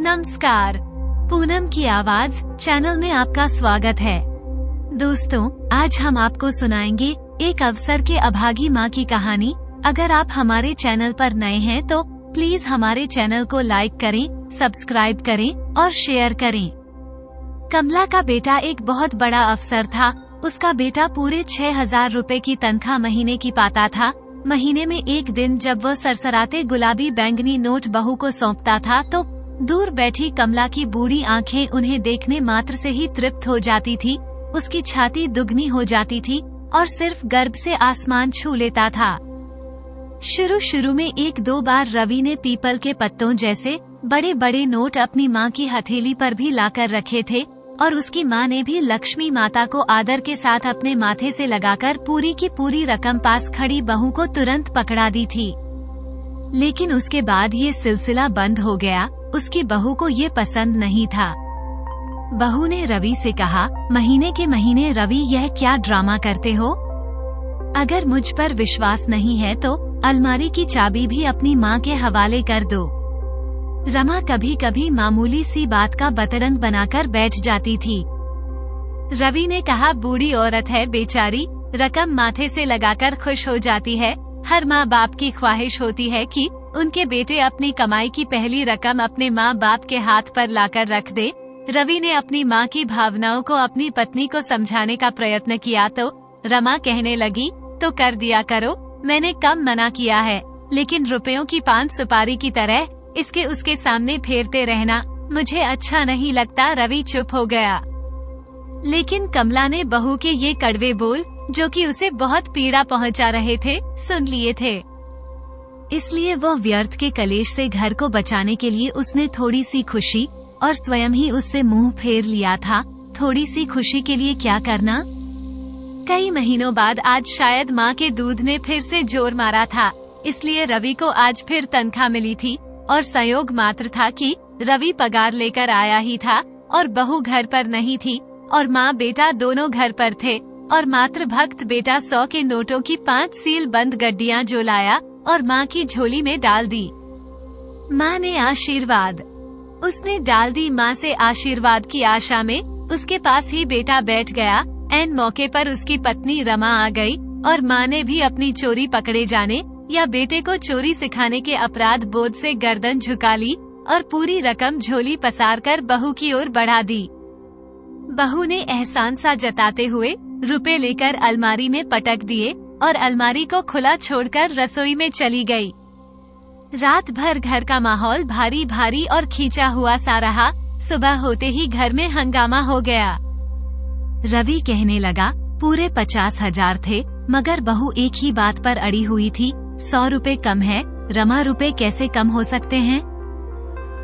नमस्कार, पूनम की आवाज चैनल में आपका स्वागत है। दोस्तों, आज हम आपको सुनाएंगे एक अवसर के अभागी माँ की कहानी। अगर आप हमारे चैनल पर नए हैं तो प्लीज हमारे चैनल को लाइक करें, सब्सक्राइब करें और शेयर करें। कमला का बेटा एक बहुत बड़ा अफसर था। उसका बेटा पूरे 6,000 रुपए की तनख्वाह महीने की पाता था। महीने में एक दिन जब वह सरसराते गुलाबी बैंगनी नोट बहू को सौंपता था तो दूर बैठी कमला की बूढ़ी आंखें उन्हें देखने मात्र से ही तृप्त हो जाती थी। उसकी छाती दुगनी हो जाती थी और सिर्फ गर्भ से आसमान छू लेता था। शुरू में 1-2 बार रवि ने पीपल के पत्तों जैसे बड़े बड़े नोट अपनी माँ की हथेली पर भी लाकर रखे थे और उसकी माँ ने भी लक्ष्मी माता को आदर के साथ अपने माथे से लगाकर पूरी की पूरी रकम पास खड़ी बहू को तुरंत पकड़ा दी थी। लेकिन उसके बाद ये सिलसिला बंद हो गया। उसकी बहू को ये पसंद नहीं था। बहू ने रवि से कहा, महीने के महीने रवि, यह क्या ड्रामा करते हो? अगर मुझ पर विश्वास नहीं है तो अलमारी की चाबी भी अपनी माँ के हवाले कर दो। रमा कभी कभी मामूली सी बात का बतरंग बनाकर बैठ जाती थी। रवि ने कहा, बूढ़ी औरत है बेचारी, रकम माथे से लगाकर खुश हो जाती है। हर माँ बाप की ख्वाहिश होती है कि उनके बेटे अपनी कमाई की पहली रकम अपने माँ बाप के हाथ पर लाकर रख दे। रवि ने अपनी माँ की भावनाओं को अपनी पत्नी को समझाने का प्रयत्न किया तो रमा कहने लगी, तो कर दिया करो, मैंने कम मना किया है, लेकिन रुपयों की पान सुपारी की तरह इसके उसके सामने फेरते रहना मुझे अच्छा नहीं लगता। रवि चुप हो गया। लेकिन कमला ने बहू के ये कड़वे बोल, जो कि उसे बहुत पीड़ा पहुंचा रहे थे, सुन लिए थे। इसलिए वो व्यर्थ के कलेश से घर को बचाने के लिए उसने थोड़ी सी खुशी और स्वयं ही उससे मुंह फेर लिया था। थोड़ी सी खुशी के लिए क्या करना? कई महीनों बाद आज शायद माँ के दूध ने फिर से जोर मारा था, इसलिए रवि को आज फिर तनख्वाह मिली थी और संयोग मात्र था कि रवि पगार लेकर आया ही था और बहू घर पर नहीं थी और माँ बेटा दोनों घर पर थे और मात्र भक्त बेटा 100 के नोटों की 5 सील बंद गड्डियाँ जो लाया और माँ की झोली में डाल दी। माँ ने आशीर्वाद उसने डाल दी। माँ से आशीर्वाद की आशा में उसके पास ही बेटा बैठ गया। ऐन मौके पर उसकी पत्नी रमा आ गई और माँ ने भी अपनी चोरी पकड़े जाने या बेटे को चोरी सिखाने के अपराध बोध से गर्दन झुका ली और पूरी रकम झोली पसार कर बहू की ओर बढ़ा दी। बहू ने एहसान सा जताते हुए रुपए लेकर अलमारी में पटक दिए और अलमारी को खुला छोड़कर रसोई में चली गई। रात भर घर का माहौल भारी भारी और खींचा हुआ सा रहा। सुबह होते ही घर में हंगामा हो गया। रवि कहने लगा, पूरे 50,000 थे, मगर बहू एक ही बात पर अड़ी हुई थी, 100 रुपए कम है। रमा, रुपए कैसे कम हो सकते हैं?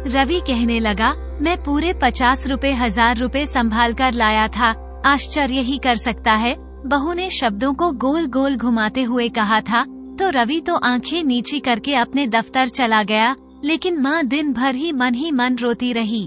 रवि कहने लगा, मैं पूरे 50 रुपए 1,000 रुपए संभाल कर लाया था, आश्चर्य ही कर सकता है। बहू ने शब्दों को गोल गोल घुमाते हुए कहा था तो रवि तो आंखें नीची करके अपने दफ्तर चला गया। लेकिन माँ दिन भर ही मन रोती रही।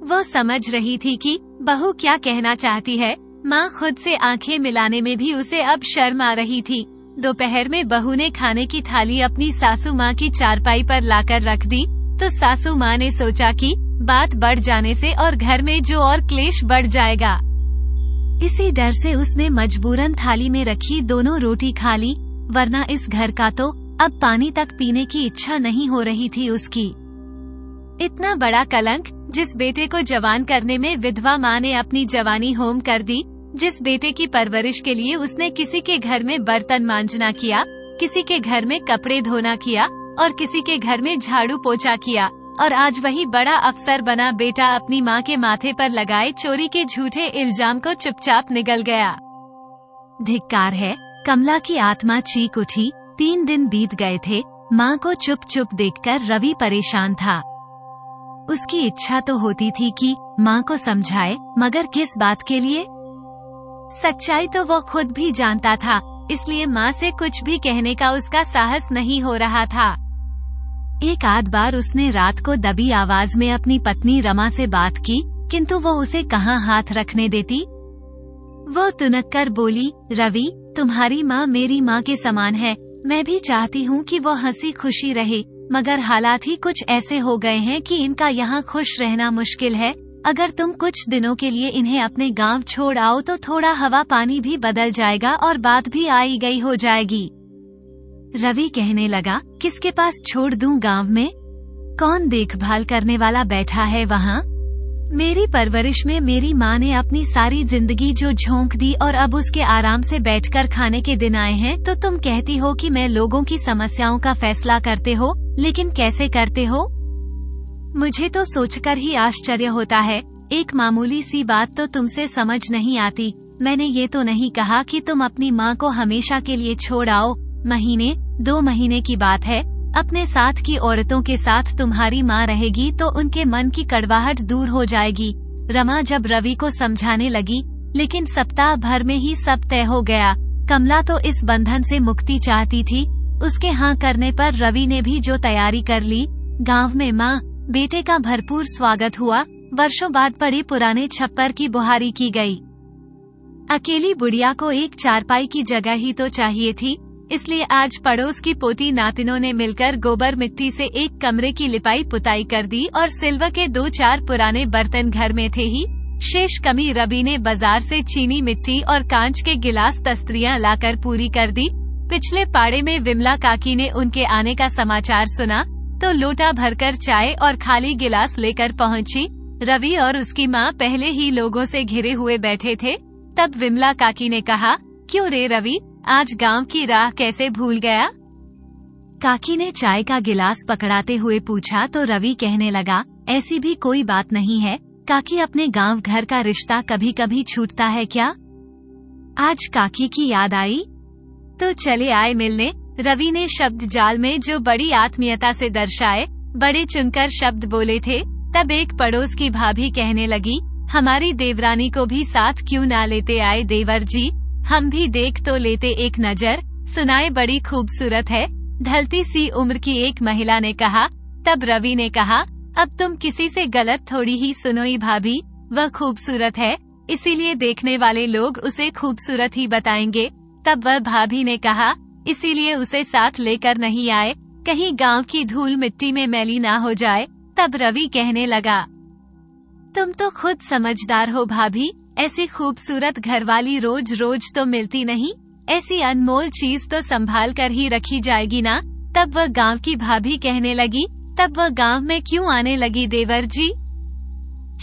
वो समझ रही थी कि बहू क्या कहना चाहती है। माँ खुद से आंखें मिलाने में भी उसे अब शर्म आ रही थी। दोपहर में बहू ने खाने की थाली अपनी सासू माँ की चारपाई पर लाकर रख दी तो सासू माँ ने सोचा कि बात बढ़ जाने से और घर में जो और क्लेश बढ़ जाएगा। इसी डर से उसने मजबूरन थाली में रखी दोनों रोटी खा ली, वरना इस घर का तो अब पानी तक पीने की इच्छा नहीं हो रही थी उसकी। इतना बड़ा कलंक, जिस बेटे को जवान करने में विधवा माँ ने अपनी जवानी होम कर दी, जिस बेटे की परवरिश के लिए उसने किसी के घर में बर्तन मांजना किया, किसी के घर में कपड़े धोना किया और किसी के घर में झाड़ू पोछा किया, और आज वही बड़ा अफसर बना बेटा अपनी माँ के माथे पर लगाए चोरी के झूठे इल्जाम को चुपचाप निगल गया। धिक्कार है। कमला की आत्मा चीख उठी। 3 दिन बीत गए थे। माँ को चुप चुप देखकर रवि परेशान था। उसकी इच्छा तो होती थी कि माँ को समझाए, मगर किस बात के लिए? सच्चाई तो वो खुद भी जानता था, इसलिए माँ से कुछ भी कहने का उसका साहस नहीं हो रहा था। एक आध बार उसने रात को दबी आवाज में अपनी पत्नी रमा से बात की, किंतु वो उसे कहाँ हाथ रखने देती। वो तुनक कर बोली, रवि, तुम्हारी माँ मेरी माँ के समान है। मैं भी चाहती हूँ कि वो हंसी खुशी रहे, मगर हालात ही कुछ ऐसे हो गए हैं कि इनका यहाँ खुश रहना मुश्किल है। अगर तुम कुछ दिनों के लिए इन्हें अपने गांव छोड़ आओ तो थोड़ा हवा पानी भी बदल जाएगा और बात भी आई गई हो जाएगी। रवि कहने लगा, किसके पास छोड़ दूं गांव में? कौन देखभाल करने वाला बैठा है वहाँ? मेरी परवरिश में मेरी माँ ने अपनी सारी जिंदगी जो झोंक दी और अब उसके आराम से बैठकर खाने के दिन आए हैं, तो तुम कहती हो कि मैं लोगों की समस्याओं का फैसला करते हो, लेकिन कैसे करते हो? मुझे तो सोचकर ही आश्चर्य होता है। एक मामूली सी बात तो तुमसे समझ नहीं आती। मैंने ये तो नहीं कहा कि तुम अपनी माँ को हमेशा के लिए छोड़ आओ। महीने 2 महीने की बात है। अपने साथ की औरतों के साथ तुम्हारी माँ रहेगी तो उनके मन की कड़वाहट दूर हो जाएगी। रमा जब रवि को समझाने लगी, लेकिन सप्ताह भर में ही सब तय हो गया। कमला तो इस बंधन से मुक्ति चाहती थी। उसके हाँ करने पर रवि ने भी जो तैयारी कर ली। गांव में माँ बेटे का भरपूर स्वागत हुआ। वर्षों बाद बड़े पुराने छप्पर की बुहारी की गई। अकेली बुढ़िया को एक चारपाई की जगह ही तो चाहिए थी, इसलिए आज पड़ोस की पोती नातिनों ने मिलकर गोबर मिट्टी से एक कमरे की लिपाई पुताई कर दी और सिल्वर के 2-4 पुराने बर्तन घर में थे ही। शेष कमी रवि ने बाजार से चीनी मिट्टी और कांच के गिलास तस्तरियां लाकर पूरी कर दी। पिछले पाड़े में विमला काकी ने उनके आने का समाचार सुना तो लोटा भरकर चाय और खाली गिलास लेकर पहुंची। रवि और उसकी माँ पहले ही लोगों से घिरे हुए बैठे थे। तब विमला काकी ने कहा, क्यों रे रवि, आज गांव की राह कैसे भूल गया? काकी ने चाय का गिलास पकड़ाते हुए पूछा तो रवि कहने लगा, ऐसी भी कोई बात नहीं है काकी, अपने गांव घर का रिश्ता कभी कभी छूटता है क्या? आज काकी की याद आई तो चले आए मिलने। रवि ने शब्द जाल में जो बड़ी आत्मीयता से दर्शाए बड़े चुनकर शब्द बोले थे। तब एक पड़ोस की भाभी कहने लगी, हमारी देवरानी को भी साथ क्यों ना लेते आए देवर जी, हम भी देख तो लेते एक नजर। सुनाए बड़ी खूबसूरत है, ढलती सी उम्र की एक महिला ने कहा। तब रवि ने कहा, अब तुम किसी से गलत थोड़ी ही सुनोई भाभी, वह खूबसूरत है इसीलिए देखने वाले लोग उसे खूबसूरत ही बताएंगे। तब वह भाभी ने कहा, इसीलिए उसे साथ लेकर नहीं आए, कहीं गांव की धूल मिट्टी में मैली ना हो जाए। तब रवि कहने लगा, तुम तो खुद समझदार हो भाभी, ऐसी खूबसूरत घरवाली रोज रोज तो मिलती नहीं, ऐसी अनमोल चीज तो संभाल कर ही रखी जाएगी ना। तब वह गांव की भाभी कहने लगी, तब वह गांव में क्यों आने लगी देवर जी,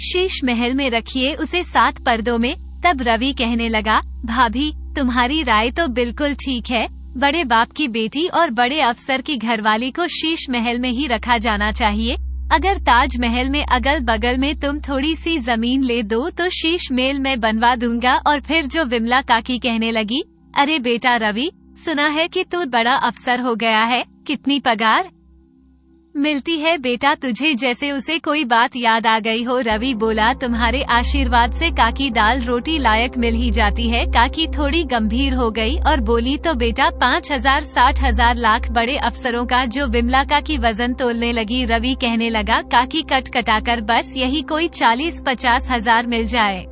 शीश महल में रखिए उसे 7 पर्दों में। तब रवि कहने लगा, भाभी तुम्हारी राय तो बिल्कुल ठीक है, बड़े बाप की बेटी और बड़े अफसर की घरवाली को शीश महल में ही रखा जाना चाहिए। अगर ताज महल में अगल बगल में तुम थोड़ी सी जमीन ले दो तो शीश महल में बनवा दूंगा। और फिर जो विमला काकी कहने लगी, अरे बेटा रवि, सुना है कि तू बड़ा अफसर हो गया है, कितनी पगार मिलती है बेटा तुझे, जैसे उसे कोई बात याद आ गई हो। रवि बोला, तुम्हारे आशीर्वाद से काकी दाल रोटी लायक मिल ही जाती है। काकी थोड़ी गंभीर हो गई और बोली, तो बेटा 5,000 60,000 लाख बड़े अफसरों का। जो विमला काकी वजन तोलने लगी। रवि कहने लगा, काकी कट कटाकर बस यही कोई 40-50 हजार मिल जाए।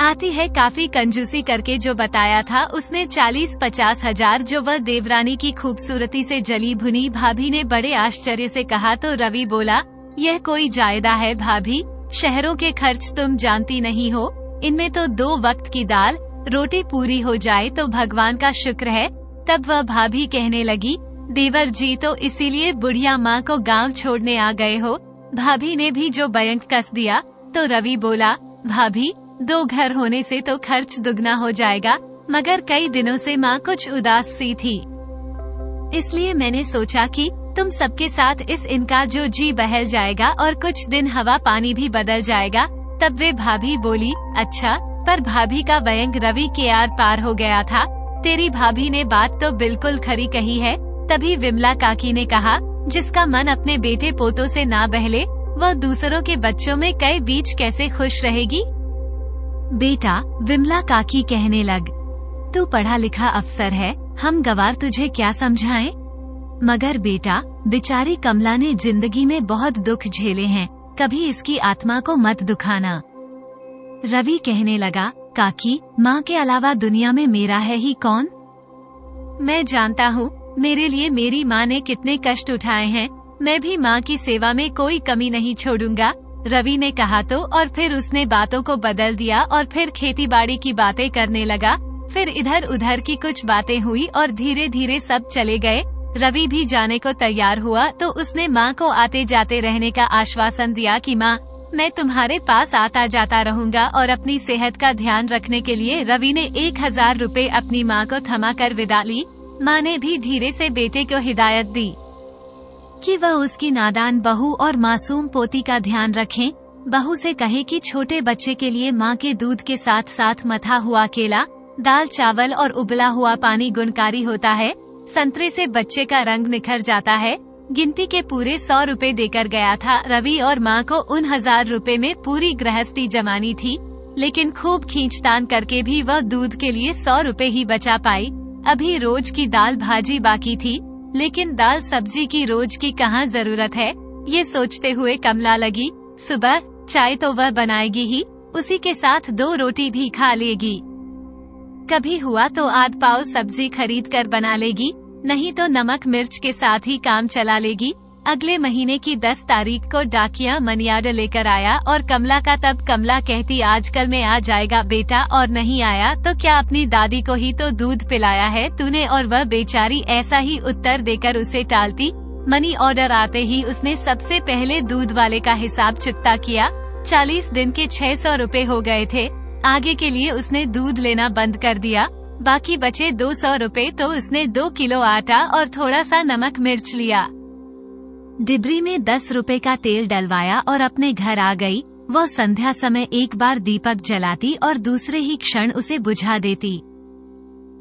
आती है काफी कंजूसी करके जो बताया था उसने 40-50 हजार, जो वह देवरानी की खूबसूरती से जली भुनी। भाभी ने बड़े आश्चर्य से कहा तो रवि बोला, यह कोई जायदा है भाभी, शहरों के खर्च तुम जानती नहीं हो, इनमें तो 2 वक्त की दाल रोटी पूरी हो जाए तो भगवान का शुक्र है। तब वह भाभी कहने लगी, देवर जी तो इसीलिए बुढ़िया माँ को गाँव छोड़ने आ गए हो। भाभी ने भी जो बैंक कस दिया। तो रवि बोला, भाभी 2 घर होने से तो खर्च दुगना हो जाएगा, मगर कई दिनों से माँ कुछ उदास सी थी, इसलिए मैंने सोचा कि तुम सबके साथ इस इनका जो जी बहल जाएगा और कुछ दिन हवा पानी भी बदल जाएगा। तब वे भाभी बोली, अच्छा, पर भाभी का व्यंग रवि के आर पार हो गया था। तेरी भाभी ने बात तो बिल्कुल खरी कही है। तभी विमला काकी ने कहा, जिसका मन अपने बेटे पोतों से ना बहले, वह दूसरों के बच्चों में कई बीच कैसे खुश रहेगी। बेटा, विमला काकी कहने लग, तू पढ़ा लिखा अफसर है, हम गवार तुझे क्या समझाएं? मगर बेटा, बेचारी कमला ने जिंदगी में बहुत दुख झेले हैं, कभी इसकी आत्मा को मत दुखाना। रवि कहने लगा, काकी, माँ के अलावा दुनिया में मेरा है ही कौन? मैं जानता हूँ, मेरे लिए मेरी माँ ने कितने कष्ट उठाए हैं, मैं भी माँ की सेवा में कोई कमी नहीं छोड़ूंगा। रवि ने कहा तो, और फिर उसने बातों को बदल दिया और फिर खेतीबाड़ी की बातें करने लगा। फिर इधर उधर की कुछ बातें हुई और धीरे धीरे सब चले गए। रवि भी जाने को तैयार हुआ तो उसने माँ को आते जाते रहने का आश्वासन दिया कि माँ, मैं तुम्हारे पास आता जाता रहूंगा। और अपनी सेहत का ध्यान रखने के लिए रवि ने 1000 रुपए अपनी माँ को थमा कर विदा ली। माँ ने भी धीरे से बेटे को हिदायत दी कि वह उसकी नादान बहू और मासूम पोती का ध्यान रखें। बहू से कहे कि छोटे बच्चे के लिए माँ के दूध के साथ साथ मथा हुआ केला, दाल चावल और उबला हुआ पानी गुणकारी होता है। संतरे से बच्चे का रंग निखर जाता है। गिनती के पूरे 100 रुपए देकर गया था। रवि और माँ को उन 1000 रुपए में पूरी गृहस्थी जमानी थी, लेकिन खूब खींचतान करके भी वह दूध के लिए 100 रुपए ही बचा पाई। अभी रोज की दाल भाजी बाकी थी, लेकिन दाल सब्जी की रोज की कहाँ जरूरत है, ये सोचते हुए कमला लगी। सुबह चाय तो वह बनाएगी ही, उसी के साथ 2 रोटी भी खा लेगी। कभी हुआ तो आध पाव सब्जी खरीद कर बना लेगी, नहीं तो नमक मिर्च के साथ ही काम चला लेगी। अगले महीने की 10 तारीख को डाकिया मनी ऑर्डर लेकर आया और कमला का तब कमला कहती, आजकल में आ जाएगा बेटा, और नहीं आया तो क्या अपनी दादी को ही तो दूध पिलाया है तूने। और वह बेचारी ऐसा ही उत्तर देकर उसे टालती। मनी ऑर्डर आते ही उसने सबसे पहले दूध वाले का हिसाब चुकता किया। 40 दिन के 600 रुपए हो गए थे। आगे के लिए उसने दूध लेना बंद कर दिया। बाकी बचे 200 रुपए तो उसने 2 किलो आटा और थोड़ा सा नमक मिर्च लिया। डिबरी में 10 रुपए का तेल डलवाया और अपने घर आ गई। वह संध्या समय एक बार दीपक जलाती और दूसरे ही क्षण उसे बुझा देती।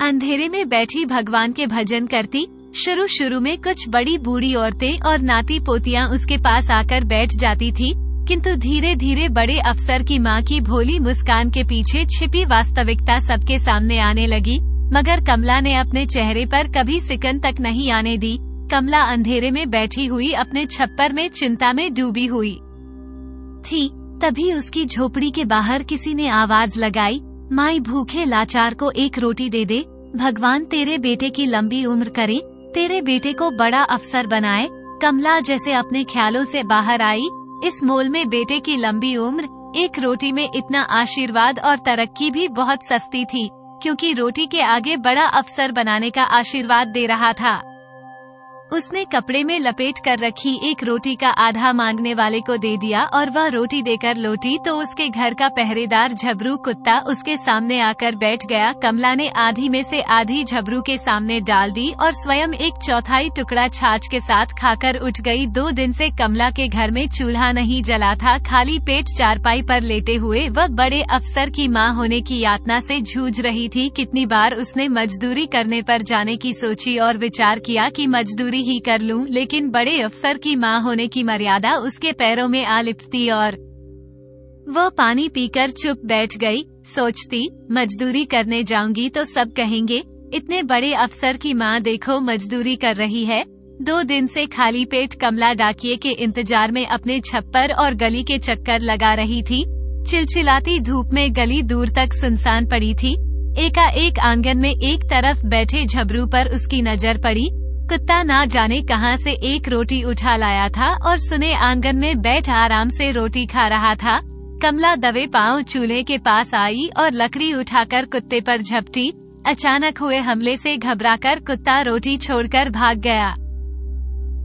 अंधेरे में बैठी भगवान के भजन करती। शुरू में कुछ बड़ी बूढ़ी औरतें और नाती पोतियां उसके पास आकर बैठ जाती थी, किंतु धीरे धीरे बड़े अफसर की माँ की भोली मुस्कान के पीछे छिपी वास्तविकता सबके सामने आने लगी। मगर कमला ने अपने चेहरे पर कभी सिकन तक नहीं आने दी। कमला अंधेरे में बैठी हुई अपने छप्पर में चिंता में डूबी हुई थी। तभी उसकी झोपड़ी के बाहर किसी ने आवाज लगाई, माई भूखे लाचार को 1 रोटी दे दे। भगवान तेरे बेटे की लंबी उम्र करे, तेरे बेटे को बड़ा अफसर बनाए। कमला जैसे अपने ख्यालों से बाहर आई। इस मोल में बेटे की लंबी उम्र, 1 रोटी में इतना आशीर्वाद और तरक्की भी बहुत सस्ती थी, क्योंकि रोटी के आगे बड़ा अफसर बनाने का आशीर्वाद दे रहा था। उसने कपड़े में लपेट कर रखी 1 रोटी का आधा मांगने वाले को दे दिया और वह रोटी देकर लौटी तो उसके घर का पहरेदार झबरू कुत्ता उसके सामने आकर बैठ गया। कमला ने आधी में से आधी झबरू के सामने डाल दी और स्वयं 1/4 टुकड़ा छाछ के साथ खाकर उठ गई। 2 दिन से कमला के घर में चूल्हा नहीं जला था। खाली पेट चारपाई पर लेटे हुए वह बड़े अफसर की माँ होने की यातना से जूझ रही थी। कितनी बार उसने मजदूरी करने पर जाने की सोची और विचार किया कि मजदूरी ही कर लूं, लेकिन बड़े अफसर की माँ होने की मर्यादा उसके पैरों में आ लिपटी और वह पानी पीकर चुप बैठ गई। सोचती, मजदूरी करने जाऊंगी तो सब कहेंगे, इतने बड़े अफसर की माँ देखो मजदूरी कर रही है। 2 दिन से खाली पेट कमला डाकिये के इंतजार में अपने छप्पर और गली के चक्कर लगा रही थी। चिलचिलाती धूप में गली दूर तक सुनसान पड़ी थी। एकाएक आंगन में एक तरफ बैठे झबरू पर उसकी नजर पड़ी। कुत्ता ना जाने कहां से 1 रोटी उठा लाया था और सुने आंगन में बैठ आराम से रोटी खा रहा था। कमला दबे पांव चूल्हे के पास आई और लकड़ी उठाकर कुत्ते पर झपटी। अचानक हुए हमले से घबराकर कुत्ता रोटी छोड़कर भाग गया,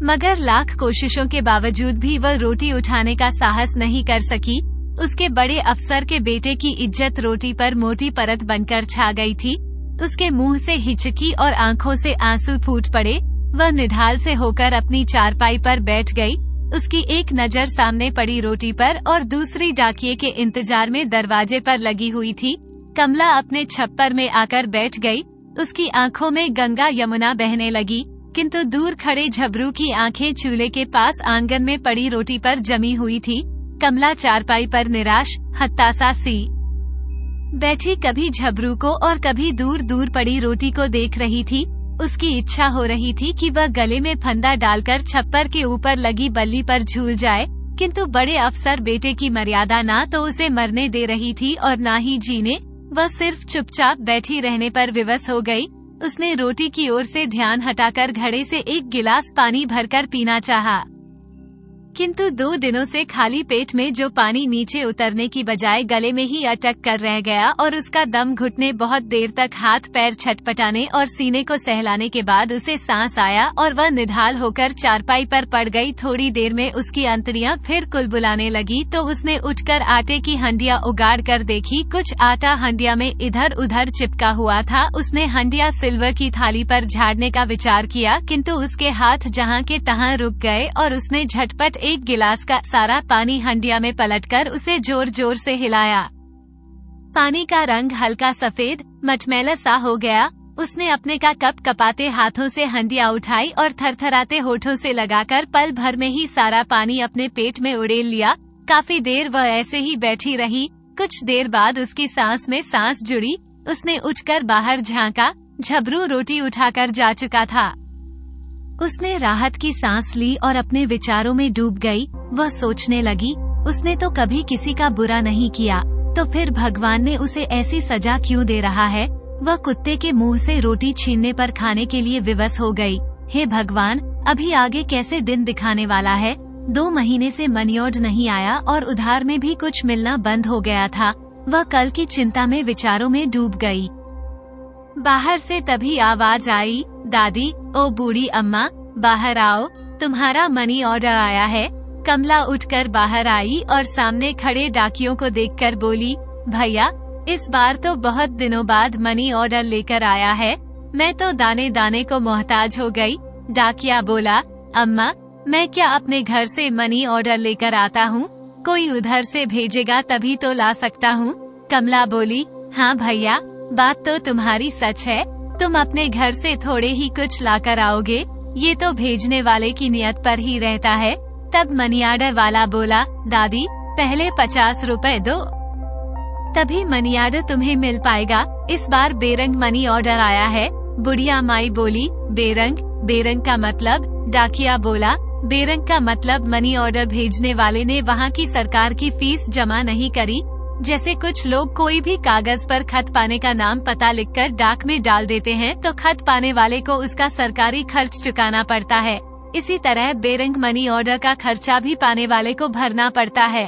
मगर लाख कोशिशों के बावजूद भी वह रोटी उठाने का साहस नहीं कर सकी। उसके बड़े अफसर के बेटे की इज्जत रोटी पर मोटी परत बनकर छा गई थी। उसके मुंह से हिचकी और आंखों से आंसू फूट पड़े। वह निढाल से होकर अपनी चारपाई पर बैठ गई। उसकी एक नजर सामने पड़ी रोटी पर और दूसरी डाकिये के इंतजार में दरवाजे पर लगी हुई थी। कमला अपने छप्पर में आकर बैठ गई। उसकी आंखों में गंगा यमुना बहने लगी, किंतु दूर खड़े झबरू की आंखें चूल्हे के पास आंगन में पड़ी रोटी पर जमी हुई थी। कमला चारपाई पर निराश हताशा सी बैठी कभी झबरू को और कभी दूर दूर पड़ी रोटी को देख रही थी। उसकी इच्छा हो रही थी कि वह गले में फंदा डालकर छप्पर के ऊपर लगी बल्ली पर झूल जाए, किंतु बड़े अफसर बेटे की मर्यादा ना तो उसे मरने दे रही थी और ना ही जीने। वह सिर्फ चुपचाप बैठी रहने पर विवश हो गई। उसने रोटी की ओर से ध्यान हटाकर घड़े से एक गिलास पानी भरकर पीना चाहा, किंतु 2 दिनों से खाली पेट में जो पानी नीचे उतरने की बजाय गले में ही अटक कर रह गया और उसका दम घुटने बहुत देर तक हाथ पैर छटपटाने और सीने को सहलाने के बाद उसे सांस आया और वह निढाल होकर चारपाई पर पड़ गई। थोड़ी देर में उसकी अंतड़ियां फिर कुलबुलाने लगी तो उसने उठकर आटे की हंडिया उगाड़ कर देखी। कुछ आटा हंडिया में इधर उधर चिपका हुआ था। उसने हंडिया सिल्वर की थाली पर झाड़ने का विचार किया, किंतु उसके हाथ जहाँ के तहाँ रुक गए और उसने झटपट एक गिलास का सारा पानी हंडिया में पलटकर उसे जोर जोर से हिलाया। पानी का रंग हल्का सफेद मटमैला सा हो गया। उसने अपने का कप कपाते हाथों से हंडिया उठाई और थरथराते होठों से लगाकर पल भर में ही सारा पानी अपने पेट में उड़ेल लिया। काफी देर वह ऐसे ही बैठी रही। कुछ देर बाद उसकी सांस में सांस जुड़ी। उसने उठकर बाहर झांका। झबरू रोटी उठाकर जा चुका था। उसने राहत की सांस ली और अपने विचारों में डूब गई। वह सोचने लगी, उसने तो कभी किसी का बुरा नहीं किया, तो फिर भगवान ने उसे ऐसी सजा क्यों दे रहा है। वह कुत्ते के मुंह से रोटी छीनने पर खाने के लिए विवश हो गई। हे भगवान, अभी आगे कैसे दिन दिखाने वाला है। 2 महीने से मनीऑर्डर नहीं आया और उधार में भी कुछ मिलना बंद हो गया था। वह कल की चिंता में विचारों में डूब गई। बाहर से तभी आवाज आई, दादी, ओ बूढ़ी अम्मा, बाहर आओ, तुम्हारा मनी ऑर्डर आया है। कमला उठकर बाहर आई और सामने खड़े डाकियों को देखकर बोली, भैया, इस बार तो बहुत दिनों बाद मनी ऑर्डर लेकर आया है। मैं तो दाने दाने को मोहताज हो गई। डाकिया बोला, अम्मा, मैं क्या अपने घर से मनी ऑर्डर लेकर आता हूँ? कोई उधर से भेजेगा तभी तो ला सकता हूँ। कमला बोली, हाँ भैया, बात तो तुम्हारी सच है। तुम अपने घर से थोड़े ही कुछ लाकर आओगे, ये तो भेजने वाले की नियत पर ही रहता है। तब मनी ऑर्डर वाला बोला, दादी, पहले 50 रुपए दो, तभी मनी ऑर्डर तुम्हें मिल पाएगा। इस बार बेरंग मनी ऑर्डर आया है। बुढ़िया माई बोली, बेरंग? बेरंग का मतलब? डाकिया बोला, बेरंग का मतलब मनी ऑर्डर भेजने वाले ने वहाँ की सरकार की फीस जमा नहीं करी। जैसे कुछ लोग कोई भी कागज पर खत पाने का नाम पता लिखकर डाक में डाल देते हैं, तो खत पाने वाले को उसका सरकारी खर्च चुकाना पड़ता है। इसी तरह बेरंग मनी ऑर्डर का खर्चा भी पाने वाले को भरना पड़ता है।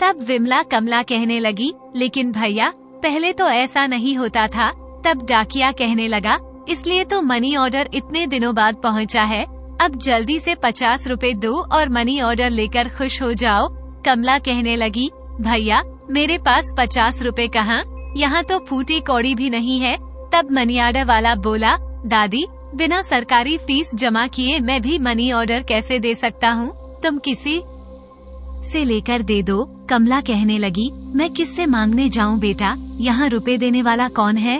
तब विमला कमला कहने लगी, लेकिन भैया, पहले तो ऐसा नहीं होता था। तब डाकिया कहने लगा, इसलिए तो मनी ऑर्डर इतने दिनों बाद पहुंचा है। अब जल्दी से 50 रुपए दो और मनी ऑर्डर लेकर खुश हो जाओ। कमला कहने लगी, भैया, मेरे पास 50 रुपए कहाँ, यहाँ तो फूटी कौड़ी भी नहीं है। तब मनी ऑर्डर वाला बोला, दादी, बिना सरकारी फीस जमा किए मैं भी मनी ऑर्डर कैसे दे सकता हूँ? तुम किसी से लेकर दे दो। कमला कहने लगी, मैं किससे मांगने जाऊँ बेटा, यहाँ रुपए देने वाला कौन है?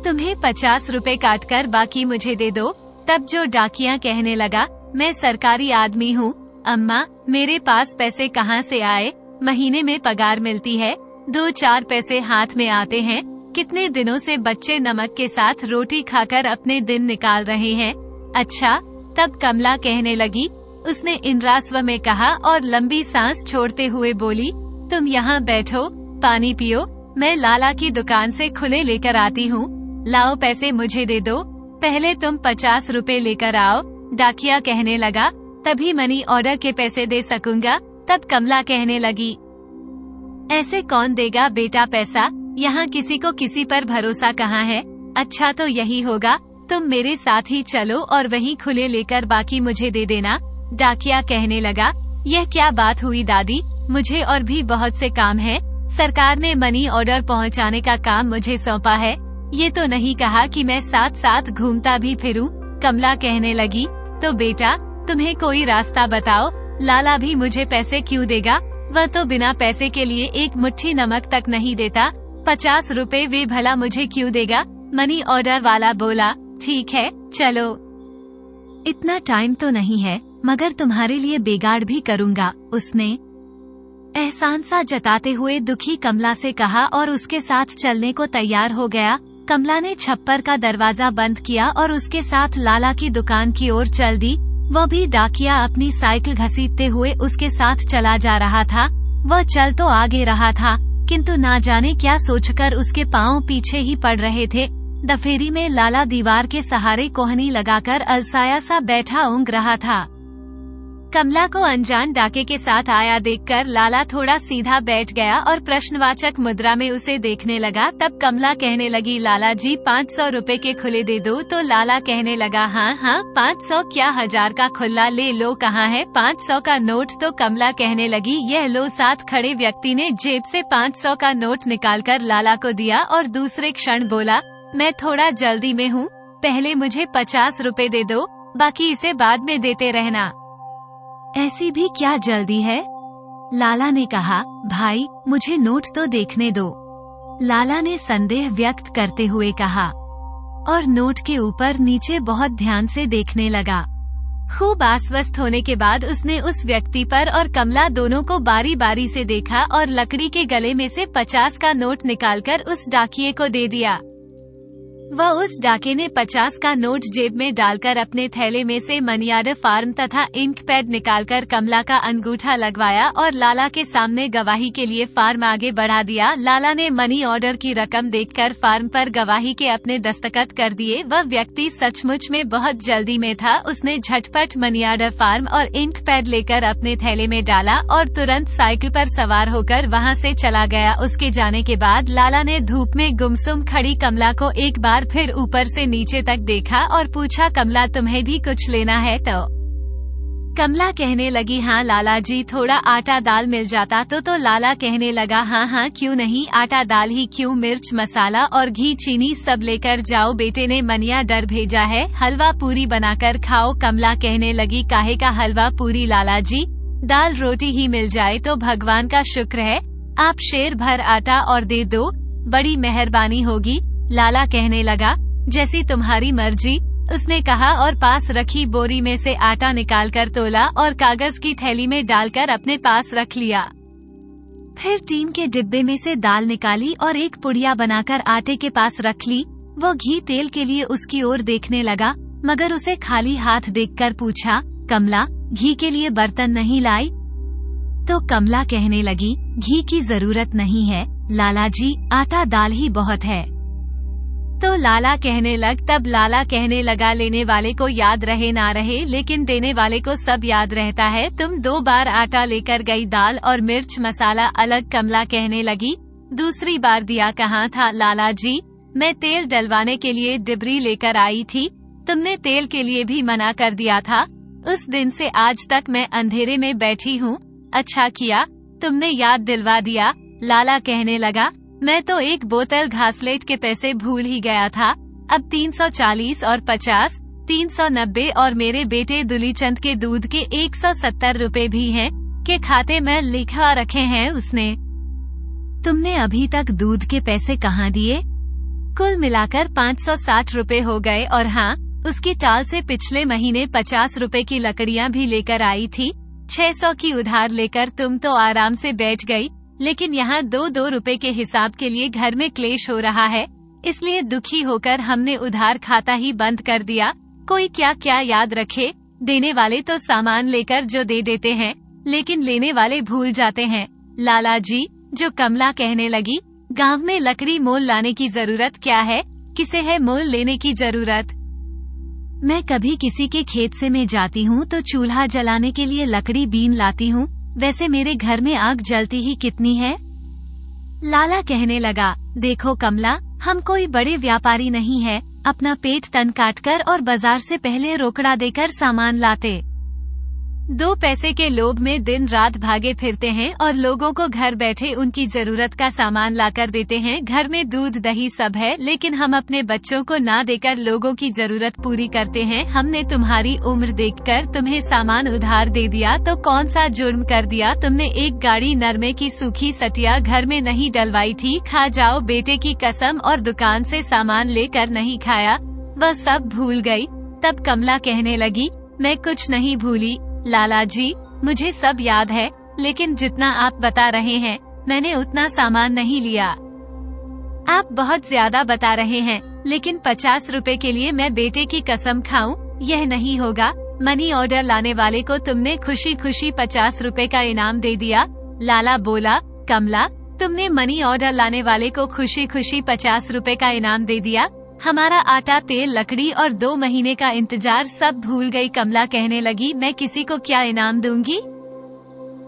तुम्हें 50 रुपए काट कर बाकी मुझे दे दो। तब जो डाकिया कहने लगा, मैं सरकारी आदमी हूँ अम्मा, मेरे पास पैसे कहाँ से आए? महीने में पगार मिलती है, 2-4 पैसे हाथ में आते हैं। कितने दिनों से बच्चे नमक के साथ रोटी खाकर अपने दिन निकाल रहे हैं। अच्छा। तब कमला कहने लगी, उसने इंद्रास्व में कहा और लंबी सांस छोड़ते हुए बोली, तुम यहाँ बैठो, पानी पियो, मैं लाला की दुकान से खुले लेकर आती हूँ। लाओ पैसे मुझे दे दो, पहले तुम 50 रुपए लेकर आओ। डाकिया कहने लगा, तभी मनी ऑर्डर के पैसे दे सकूंगा। तब कमला कहने लगी, ऐसे कौन देगा बेटा पैसा, यहाँ किसी को किसी पर भरोसा कहाँ है। अच्छा तो यही होगा, तुम मेरे साथ ही चलो और वहीं खुले लेकर बाकी मुझे दे देना। डाकिया कहने लगा, यह क्या बात हुई दादी, मुझे और भी बहुत से काम है। सरकार ने मनी ऑर्डर पहुँचाने का काम मुझे सौंपा है। ये तो नहीं कहा कि मैं साथ साथ घूमता भी फिरूं। कमला कहने लगी, तो बेटा, तुम्हें कोई रास्ता बताओ, लाला भी मुझे पैसे क्यों देगा? वह तो बिना पैसे के लिए एक मुट्ठी नमक तक नहीं देता। 50 रुपए वे भला मुझे क्यों देगा? मनी ऑर्डर वाला बोला, ठीक है, चलो। इतना टाइम तो नहीं है, मगर तुम्हारे लिए बेगाड़ भी करूँगा, उसने एहसान सा जताते हुए दुखी कमला से कहा और उसके साथ चलने को तैयार हो गया। कमला ने छप्पर का दरवाजा बंद किया और उसके साथ लाला की दुकान की ओर चल दी। वह भी डाकिया अपनी साइकिल घसीटते हुए उसके साथ चला जा रहा था। वह चल तो आगे रहा था, किंतु ना जाने क्या सोचकर उसके पांव पीछे ही पड़ रहे थे। दफेरी में लाला दीवार के सहारे कोहनी लगाकर अलसाया सा बैठा ऊँघ रहा था। कमला को अनजान डाके के साथ आया देखकर लाला थोड़ा सीधा बैठ गया और प्रश्नवाचक मुद्रा में उसे देखने लगा। तब कमला कहने लगी, लाला जी 500 रुपए के खुले दे दो। तो लाला कहने लगा, हाँ 500 क्या, 1000 का खुला ले लो। कहाँ है 500 का नोट? तो कमला कहने लगी, यह लो। साथ खड़े व्यक्ति ने जेब से 500 का नोट निकालकर लाला को दिया और दूसरे क्षण बोला, मैं थोड़ा जल्दी में हूँ, पहले मुझे 50 रुपए दे दो, बाकी इसे बाद में देते रहना। ऐसी भी क्या जल्दी है? लाला ने कहा, भाई मुझे नोट तो देखने दो। लाला ने संदेह व्यक्त करते हुए कहा और नोट के ऊपर नीचे बहुत ध्यान से देखने लगा। खूब आश्वस्त होने के बाद उसने उस व्यक्ति पर और कमला दोनों को बारी बारी से देखा और लकड़ी के गले में से 50 का नोट निकालकर उस डाकिये को दे दिया। वह उस डाके ने 50 का नोट जेब में डालकर अपने थैले में से मनीऑर्डर फॉर्म तथा इंक पैड निकालकर कमला का अंगूठा लगवाया और लाला के सामने गवाही के लिए फॉर्म आगे बढ़ा दिया। लाला ने मनी ऑर्डर की रकम देखकर फॉर्म पर गवाही के अपने दस्तखत कर दिए। वह व्यक्ति सचमुच में बहुत जल्दी में था। उसने झटपट मनीऑर्डर फॉर्म और इंक पैड लेकर अपने थैले में डाला और तुरंत साइकिल पर सवार होकर वहां से चला गया। उसके जाने के बाद लाला ने धूप में गुमसुम खड़ी कमला को एक बार फिर ऊपर से नीचे तक देखा और पूछा, कमला तुम्हें भी कुछ लेना है? तो कमला कहने लगी, हाँ लाला जी, थोड़ा आटा दाल मिल जाता तो लाला कहने लगा, हाँ क्यों नहीं, आटा दाल ही क्यों, मिर्च मसाला और घी चीनी सब लेकर जाओ। बेटे ने मनीऑर्डर भेजा है, हलवा पूरी बनाकर खाओ। कमला कहने लगी, काहे का हलवा पूरी लाला जी, दाल रोटी ही मिल जाए तो भगवान का शुक्र है। आप शेर भर आटा और दे दो, बड़ी मेहरबानी होगी। लाला कहने लगा, जैसी तुम्हारी मर्जी, उसने कहा और पास रखी बोरी में से आटा निकालकर तोला और कागज की थैली में डालकर अपने पास रख लिया। फिर टीन के डिब्बे में से दाल निकाली और एक पुड़िया बनाकर आटे के पास रख ली। वो घी तेल के लिए उसकी ओर देखने लगा, मगर उसे खाली हाथ देखकर पूछा, कमला घी के लिए बर्तन नहीं लाई? तो कमला कहने लगी, घी की जरूरत नहीं है लाला जी, आटा दाल ही बहुत है। तो लाला कहने लग तब लाला कहने लगा, लेने वाले को याद रहे ना रहे, लेकिन देने वाले को सब याद रहता है। तुम 2 बार आटा लेकर गई, दाल और मिर्च मसाला अलग। कमला कहने लगी, दूसरी बार दिया कहाँ था लाला जी? मैं तेल डलवाने के लिए डिबरी लेकर आई थी, तुमने तेल के लिए भी मना कर दिया था। उस दिन से आज तक मैं अंधेरे में बैठी हूँ, अच्छा किया तुमने याद दिलवा दिया। लाला कहने लगा, मैं तो 1 बोतल घासलेट के पैसे भूल ही गया था। अब 340 और 50, 390 और मेरे बेटे दुलीचंद के दूध के 170 रुपए भी हैं, के खाते में लिखवा रखे हैं उसने। तुमने अभी तक दूध के पैसे कहाँ दिए? कुल मिलाकर 560 रुपए हो गए। और हाँ, उसकी टाल से पिछले महीने 50 रुपए की लकड़ियाँ भी लेकर आई थी। 600 की उधार लेकर तुम तो आराम से बैठ गई, लेकिन यहाँ 2-2 रुपए के हिसाब के लिए घर में क्लेश हो रहा है, इसलिए दुखी होकर हमने उधार खाता ही बंद कर दिया। कोई क्या क्या याद रखे, देने वाले तो सामान लेकर जो दे देते हैं, लेकिन लेने वाले भूल जाते हैं लाला जी। जो कमला कहने लगी, गांव में लकड़ी मोल लाने की जरूरत क्या है, किसे है मोल लेने की जरूरत? मैं कभी किसी के खेत से मैं जाती हूँ तो चूल्हा जलाने के लिए लकड़ी बीन लाती हूँ, वैसे मेरे घर में आग जलती ही कितनी है। लाला कहने लगा, देखो कमला, हम कोई बड़े व्यापारी नहीं है, अपना पेट तन काटकर और बाजार से पहले रोकड़ा देकर सामान लाते। 2 पैसे के लोभ में दिन रात भागे फिरते हैं और लोगों को घर बैठे उनकी जरूरत का सामान लाकर देते हैं। घर में दूध दही सब है, लेकिन हम अपने बच्चों को ना देकर लोगों की जरूरत पूरी करते हैं। हमने तुम्हारी उम्र देखकर तुम्हें सामान उधार दे दिया तो कौन सा जुर्म कर दिया? तुमने 1 गाड़ी नरमे की सूखी सटिया घर में नहीं डलवाई थी, खा जाओ बेटे की कसम, और दुकान से सामान लेकर नहीं खाया, वह सब भूल गई। तब कमला कहने लगी, मैं कुछ नहीं भूली लाला जी, मुझे सब याद है, लेकिन जितना आप बता रहे हैं मैंने उतना सामान नहीं लिया। आप बहुत ज्यादा बता रहे हैं, लेकिन 50 रुपए के लिए मैं बेटे की कसम खाऊं, यह नहीं होगा। मनी ऑर्डर लाने वाले को तुमने खुशी खुशी 50 रुपए का इनाम दे दिया। लाला बोला, कमला तुमने मनी ऑर्डर लाने वाले को खुशी खुशी 50 रुपए का इनाम दे दिया? हमारा आटा, तेल, लकड़ी और 2 महीने का इंतजार सब भूल गई। कमला कहने लगी, मैं किसी को क्या इनाम दूंगी?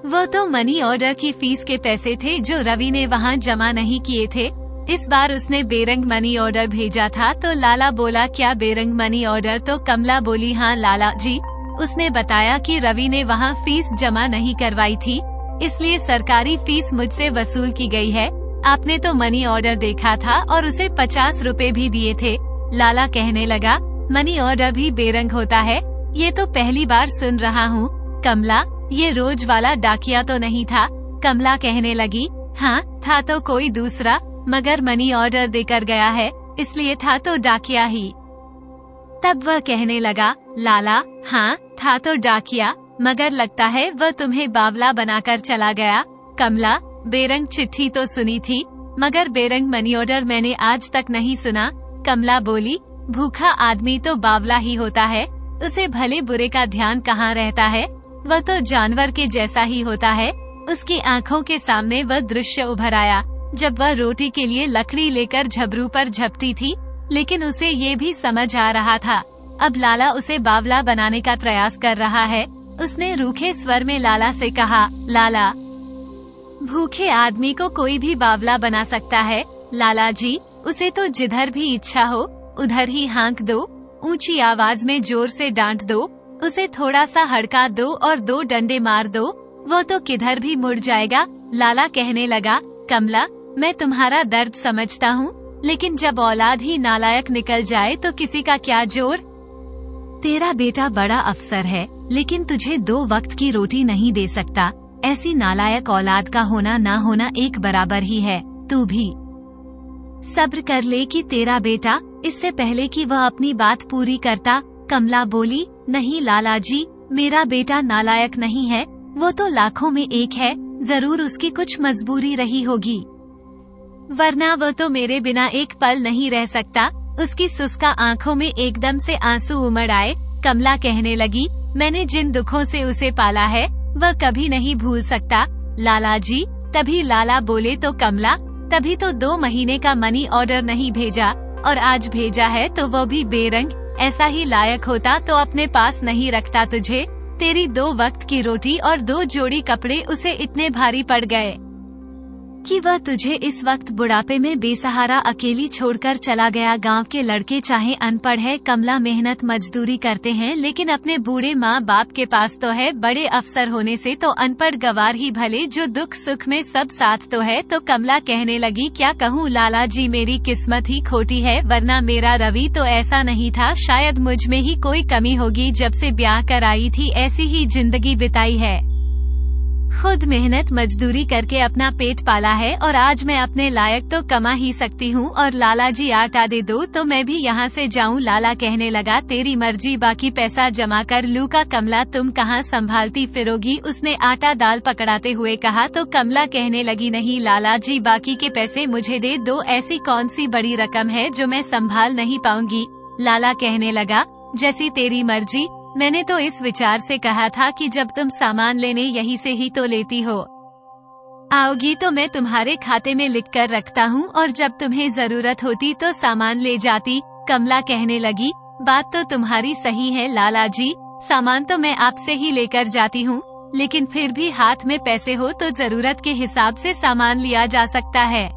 वो तो मनी ऑर्डर की फीस के पैसे थे जो रवि ने वहाँ जमा नहीं किए थे। इस बार उसने बेरंग मनी ऑर्डर भेजा था। तो लाला बोला, क्या बेरंग मनी ऑर्डर? तो कमला बोली, हाँ लाला जी, उसने बताया कि रवि ने वहाँ फीस जमा नहीं करवाई थी, इसलिए सरकारी फीस मुझसे वसूल की गई है। आपने तो मनी ऑर्डर देखा था और उसे 50 रुपए भी दिए थे। लाला कहने लगा, मनी ऑर्डर भी बेरंग होता है? ये तो पहली बार सुन रहा हूँ। कमला, ये रोज वाला डाकिया तो नहीं था? कमला कहने लगी, हाँ था तो कोई दूसरा, मगर मनी ऑर्डर देकर गया है, इसलिए था तो डाकिया ही। तब वह कहने लगा, लाला, हाँ था तो डाकिया, मगर लगता है वह तुम्हें बावला बनाकर चला गया। कमला, बेरंग चिट्ठी तो सुनी थी, मगर बेरंग मनी ऑर्डर मैंने आज तक नहीं सुना। कमला बोली, भूखा आदमी तो बावला ही होता है, उसे भले बुरे का ध्यान कहाँ रहता है, वह तो जानवर के जैसा ही होता है। उसकी आंखों के सामने वह दृश्य उभर आया जब वह रोटी के लिए लकड़ी लेकर झबरू पर झपटी थी, लेकिन उसे ये भी समझ आ रहा था अब लाला उसे बावला बनाने का प्रयास कर रहा है। उसने रूखे स्वर में लाला से कहा, लाला, भूखे आदमी को कोई भी बावला बना सकता है। लाला जी, उसे तो जिधर भी इच्छा हो उधर ही हाँक दो, ऊंची आवाज में जोर से डांट दो, उसे थोड़ा सा हड़का दो और 2 डंडे मार दो, वो तो किधर भी मुड़ जाएगा। लाला कहने लगा, कमला, मैं तुम्हारा दर्द समझता हूँ, लेकिन जब औलाद ही नालायक निकल जाए तो किसी का क्या जोर? तेरा बेटा बड़ा अफसर है, लेकिन तुझे 2 वक्त की रोटी नहीं दे सकता। ऐसी नालायक औलाद का होना ना होना एक बराबर ही है। तू भी सब्र कर ले कि तेरा बेटा, इससे पहले कि वह अपनी बात पूरी करता, कमला बोली, नहीं लाला जी, मेरा बेटा नालायक नहीं है, वो तो लाखों में एक है, जरूर उसकी कुछ मजबूरी रही होगी, वरना वो तो मेरे बिना एक पल नहीं रह सकता। उसकी सुस्का आंखों में एकदम से आंसू उमड़ आए। कमला कहने लगी, मैंने जिन दुखों से उसे पाला है वह कभी नहीं भूल सकता। लाला जी, तभी लाला बोले, तो कमला, तभी तो 2 महीने का मनी ऑर्डर नहीं भेजा, और आज भेजा है तो वो भी बेरंग। ऐसा ही लायक होता तो अपने पास नहीं रखता तुझे। तेरी 2 वक्त की रोटी और 2 जोड़ी कपड़े उसे इतने भारी पड़ गए कि वह तुझे इस वक्त बुढ़ापे में बेसहारा अकेली छोड़कर चला गया। गांव के लड़के चाहे अनपढ़ है, कमला मेहनत मजदूरी करते हैं, लेकिन अपने बूढ़े माँ बाप के पास तो है, बड़े अफसर होने से तो अनपढ़ गवार ही भले, जो दुख सुख में सब साथ तो है। तो कमला कहने लगी, क्या कहूँ लाला जी, मेरी किस्मत ही खोटी है, वरना मेरा रवि तो ऐसा नहीं था। शायद मुझ में ही कोई कमी होगी, जब से ब्याह कराई थी ऐसी ही जिंदगी बिताई है, खुद मेहनत मजदूरी करके अपना पेट पाला है, और आज मैं अपने लायक तो कमा ही सकती हूँ। और लाला जी आटा दे दो तो मैं भी यहाँ से जाऊँ। लाला कहने लगा, तेरी मर्जी, बाकी पैसा जमा कर लूँगा। कमला, तुम कहाँ संभालती फिरोगी? उसने आटा दाल पकड़ाते हुए कहा। तो कमला कहने लगी, नहीं लाला जी, बाकी के पैसे मुझे दे दो, ऐसी कौन सी बड़ी रकम है जो मैं संभाल नहीं पाऊंगी। लाला कहने लगा, जैसी तेरी मर्जी, मैंने तो इस विचार से कहा था कि जब तुम सामान लेने यहीं से ही तो लेती हो, आओगी तो मैं तुम्हारे खाते में लिख कर रखता हूँ, और जब तुम्हें जरूरत होती तो सामान ले जाती। कमला कहने लगी, बात तो तुम्हारी सही है लाला जी, सामान तो मैं आपसे ही लेकर जाती हूँ, लेकिन फिर भी हाथ में पैसे हो तो जरूरत के हिसाब से सामान लिया जा सकता है।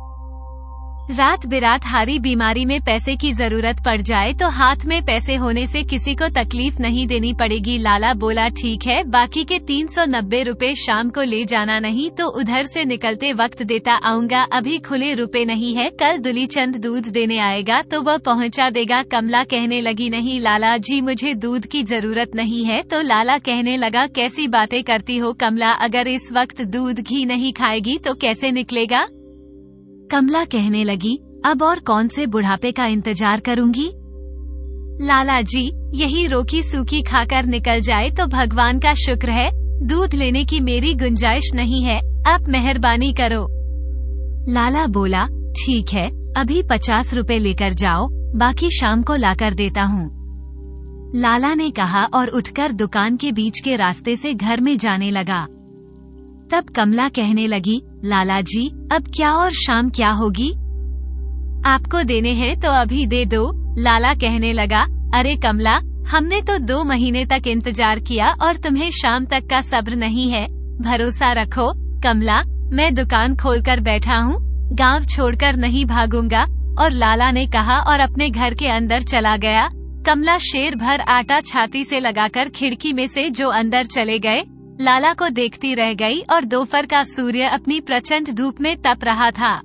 रात बिरात हारी बीमारी में पैसे की जरूरत पड़ जाए तो हाथ में पैसे होने से किसी को तकलीफ नहीं देनी पड़ेगी। लाला बोला, ठीक है, बाकी के 390 रुपए शाम को ले जाना, नहीं तो उधर से निकलते वक्त देता आऊंगा। अभी खुले रुपए नहीं है, कल दुलीचंद दूध देने आएगा तो वह पहुंचा देगा। कमला कहने लगी, नहीं लाला जी, मुझे दूध की जरूरत नहीं है। तो लाला कहने लगा, कैसी बातें करती हो कमला, अगर इस वक्त दूध घी नहीं खाएगी तो कैसे निकलेगा? कमला कहने लगी, अब और कौन से बुढ़ापे का इंतजार करूंगी? लाला जी, यही रोकी सूखी खाकर निकल जाए तो भगवान का शुक्र है, दूध लेने की मेरी गुंजाइश नहीं है, आप मेहरबानी करो। लाला बोला, ठीक है, अभी 50 रुपए लेकर जाओ, बाकी शाम को लाकर देता हूँ। लाला ने कहा और उठकर दुकान के बीच के रास्ते से घर में जाने लगा। तब कमला कहने लगी, लाला जी, अब क्या और शाम क्या होगी? आपको देने हैं तो अभी दे दो। लाला कहने लगा, अरे कमला, हमने तो 2 महीने तक इंतजार किया और तुम्हें शाम तक का सब्र नहीं है। भरोसा रखो कमला, मैं दुकान खोलकर बैठा हूँ, गांव छोड़कर नहीं भागूंगा। और लाला ने कहा और अपने घर के अंदर चला गया। कमला शेर भर आटा छाती से लगाकर खिड़की में से जो अंदर चले गए, लाला को देखती रह गई। और दोपहर का सूर्य अपनी प्रचंड धूप में तप रहा था,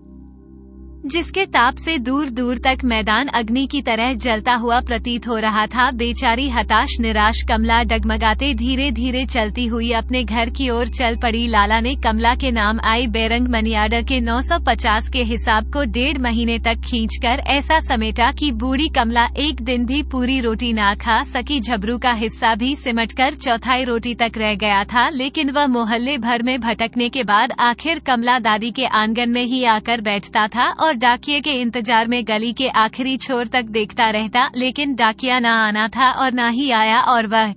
जिसके ताप से दूर दूर तक मैदान अग्नि की तरह जलता हुआ प्रतीत हो रहा था। बेचारी हताश निराश कमला डगमगाते धीरे धीरे चलती हुई अपने घर की ओर चल पड़ी। लाला ने कमला के नाम आई बेरंग मनी ऑर्डर के 950 के हिसाब को 1.5 महीने तक खींचकर ऐसा समेटा कि बूढ़ी कमला एक दिन भी पूरी रोटी ना खा सकी। झबरू का हिस्सा भी सिमटकर 1/4 रोटी तक रह गया था, लेकिन वह मोहल्ले भर में भटकने के बाद आखिर कमला दादी के आंगन में ही आकर बैठता था और डाकिये के इंतजार में गली के आखिरी छोर तक देखता रहता, लेकिन डाकिया ना आना था और ना ही आया। और वह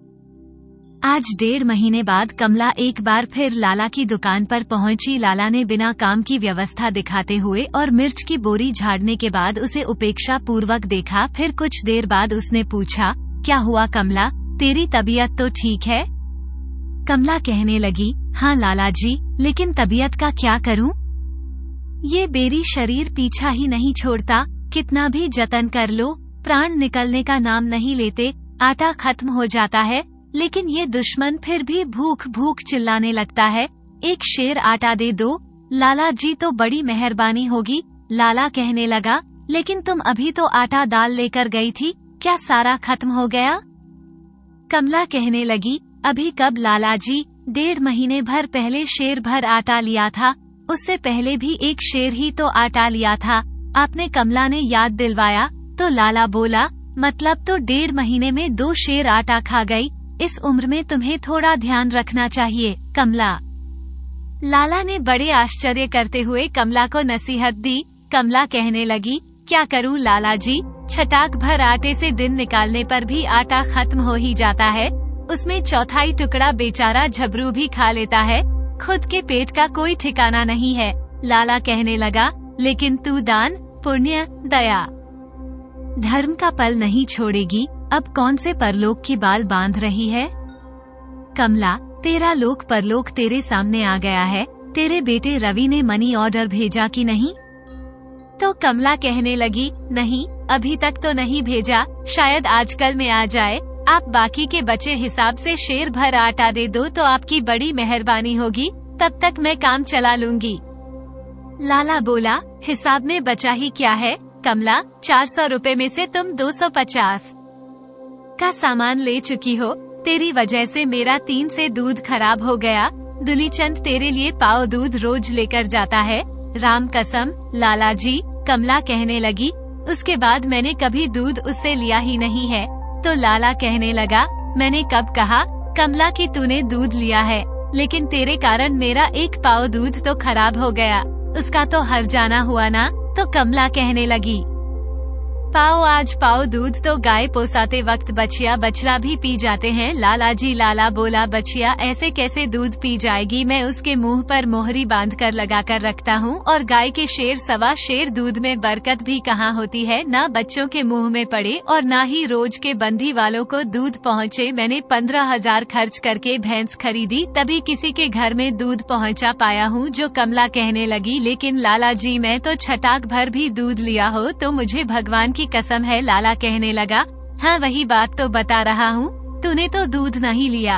आज 1.5 महीने बाद कमला एक बार फिर लाला की दुकान पर पहुंची। लाला ने बिना काम की व्यवस्था दिखाते हुए और मिर्च की बोरी झाड़ने के बाद उसे उपेक्षा पूर्वक देखा। फिर कुछ देर बाद उसने पूछा, क्या हुआ कमला, तेरी तबीयत तो ठीक है? कमला कहने लगी, हाँ लाला जी, लेकिन तबीयत का क्या करूं? ये बेरी शरीर पीछा ही नहीं छोड़ता, कितना भी जतन कर लो प्राण निकलने का नाम नहीं लेते। आटा खत्म हो जाता है, लेकिन ये दुश्मन फिर भी भूख भूख चिल्लाने लगता है। एक शेर आटा दे दो लाला जी तो बड़ी मेहरबानी होगी। लाला कहने लगा, लेकिन तुम अभी तो आटा दाल लेकर गई थी, क्या सारा खत्म हो गया? कमला कहने लगी, अभी कब लाला जी, 1.5 महीने भर पहले शेर भर आटा लिया था, उससे पहले भी एक शेर ही तो आटा लिया था, आपने कमला ने याद दिलवाया। तो लाला बोला, मतलब तो 1.5 महीने में 2 शेर आटा खा गई, इस उम्र में तुम्हें थोड़ा ध्यान रखना चाहिए कमला। लाला ने बड़े आश्चर्य करते हुए कमला को नसीहत दी। कमला कहने लगी, क्या करूं लाला जी, छटाक भर आटे से दिन निकालने पर भी आटा खत्म हो ही जाता है, उसमें 1/4 टुकड़ा बेचारा झबरू भी खा लेता है, खुद के पेट का कोई ठिकाना नहीं है। लाला कहने लगा, लेकिन तू दान पुण्य दया धर्म का पल नहीं छोड़ेगी, अब कौन से परलोक की बाल बांध रही है? कमला, तेरा लोक परलोक तेरे सामने आ गया है, तेरे बेटे रवि ने मनी ऑर्डर भेजा कि नहीं? तो कमला कहने लगी, नहीं अभी तक तो नहीं भेजा, शायद आजकल में आ जाए। आप बाकी के बचे हिसाब से शेर भर आटा दे दो तो आपकी बड़ी मेहरबानी होगी, तब तक मैं काम चला लूंगी। लाला बोला, हिसाब में बचा ही क्या है कमला, 400 रुपए में से तुम 250 का सामान ले चुकी हो, तेरी वजह से मेरा 3 से दूध खराब हो गया। दुलीचंद तेरे लिए पाव दूध रोज लेकर जाता है, राम कसम लाला जी, कमला कहने लगी, उसके बाद मैंने कभी दूध उससे लिया ही नहीं है। तो लाला कहने लगा, मैंने कब कहा कमला कि तूने दूध लिया है, लेकिन तेरे कारण मेरा 1 पाव दूध तो खराब हो गया, उसका तो हर जाना हुआ ना। तो कमला कहने लगी, पाओ आज पाओ दूध तो गाय पोसाते वक्त बछिया बछड़ा भी पी जाते हैं लाला जी। लाला बोला, बछिया ऐसे कैसे दूध पी जाएगी, मैं उसके मुंह पर मोहरी बांधकर लगाकर रखता हूँ, और गाय के शेर सवा शेर दूध में बरकत भी कहाँ होती है, ना बच्चों के मुंह में पड़े और ना ही रोज के बंदी वालों को दूध पहुँचे। मैंने 15,000 खर्च करके भैंस खरीदी, तभी किसी के घर में दूध पहुँचा पाया हूँ। जो कमला कहने लगी, लेकिन लाला जी मैं तो छटाक भर भी दूध लिया हो तो मुझे भगवान की कसम है। लाला कहने लगा, हाँ वही बात तो बता रहा हूँ, तूने तो दूध नहीं लिया,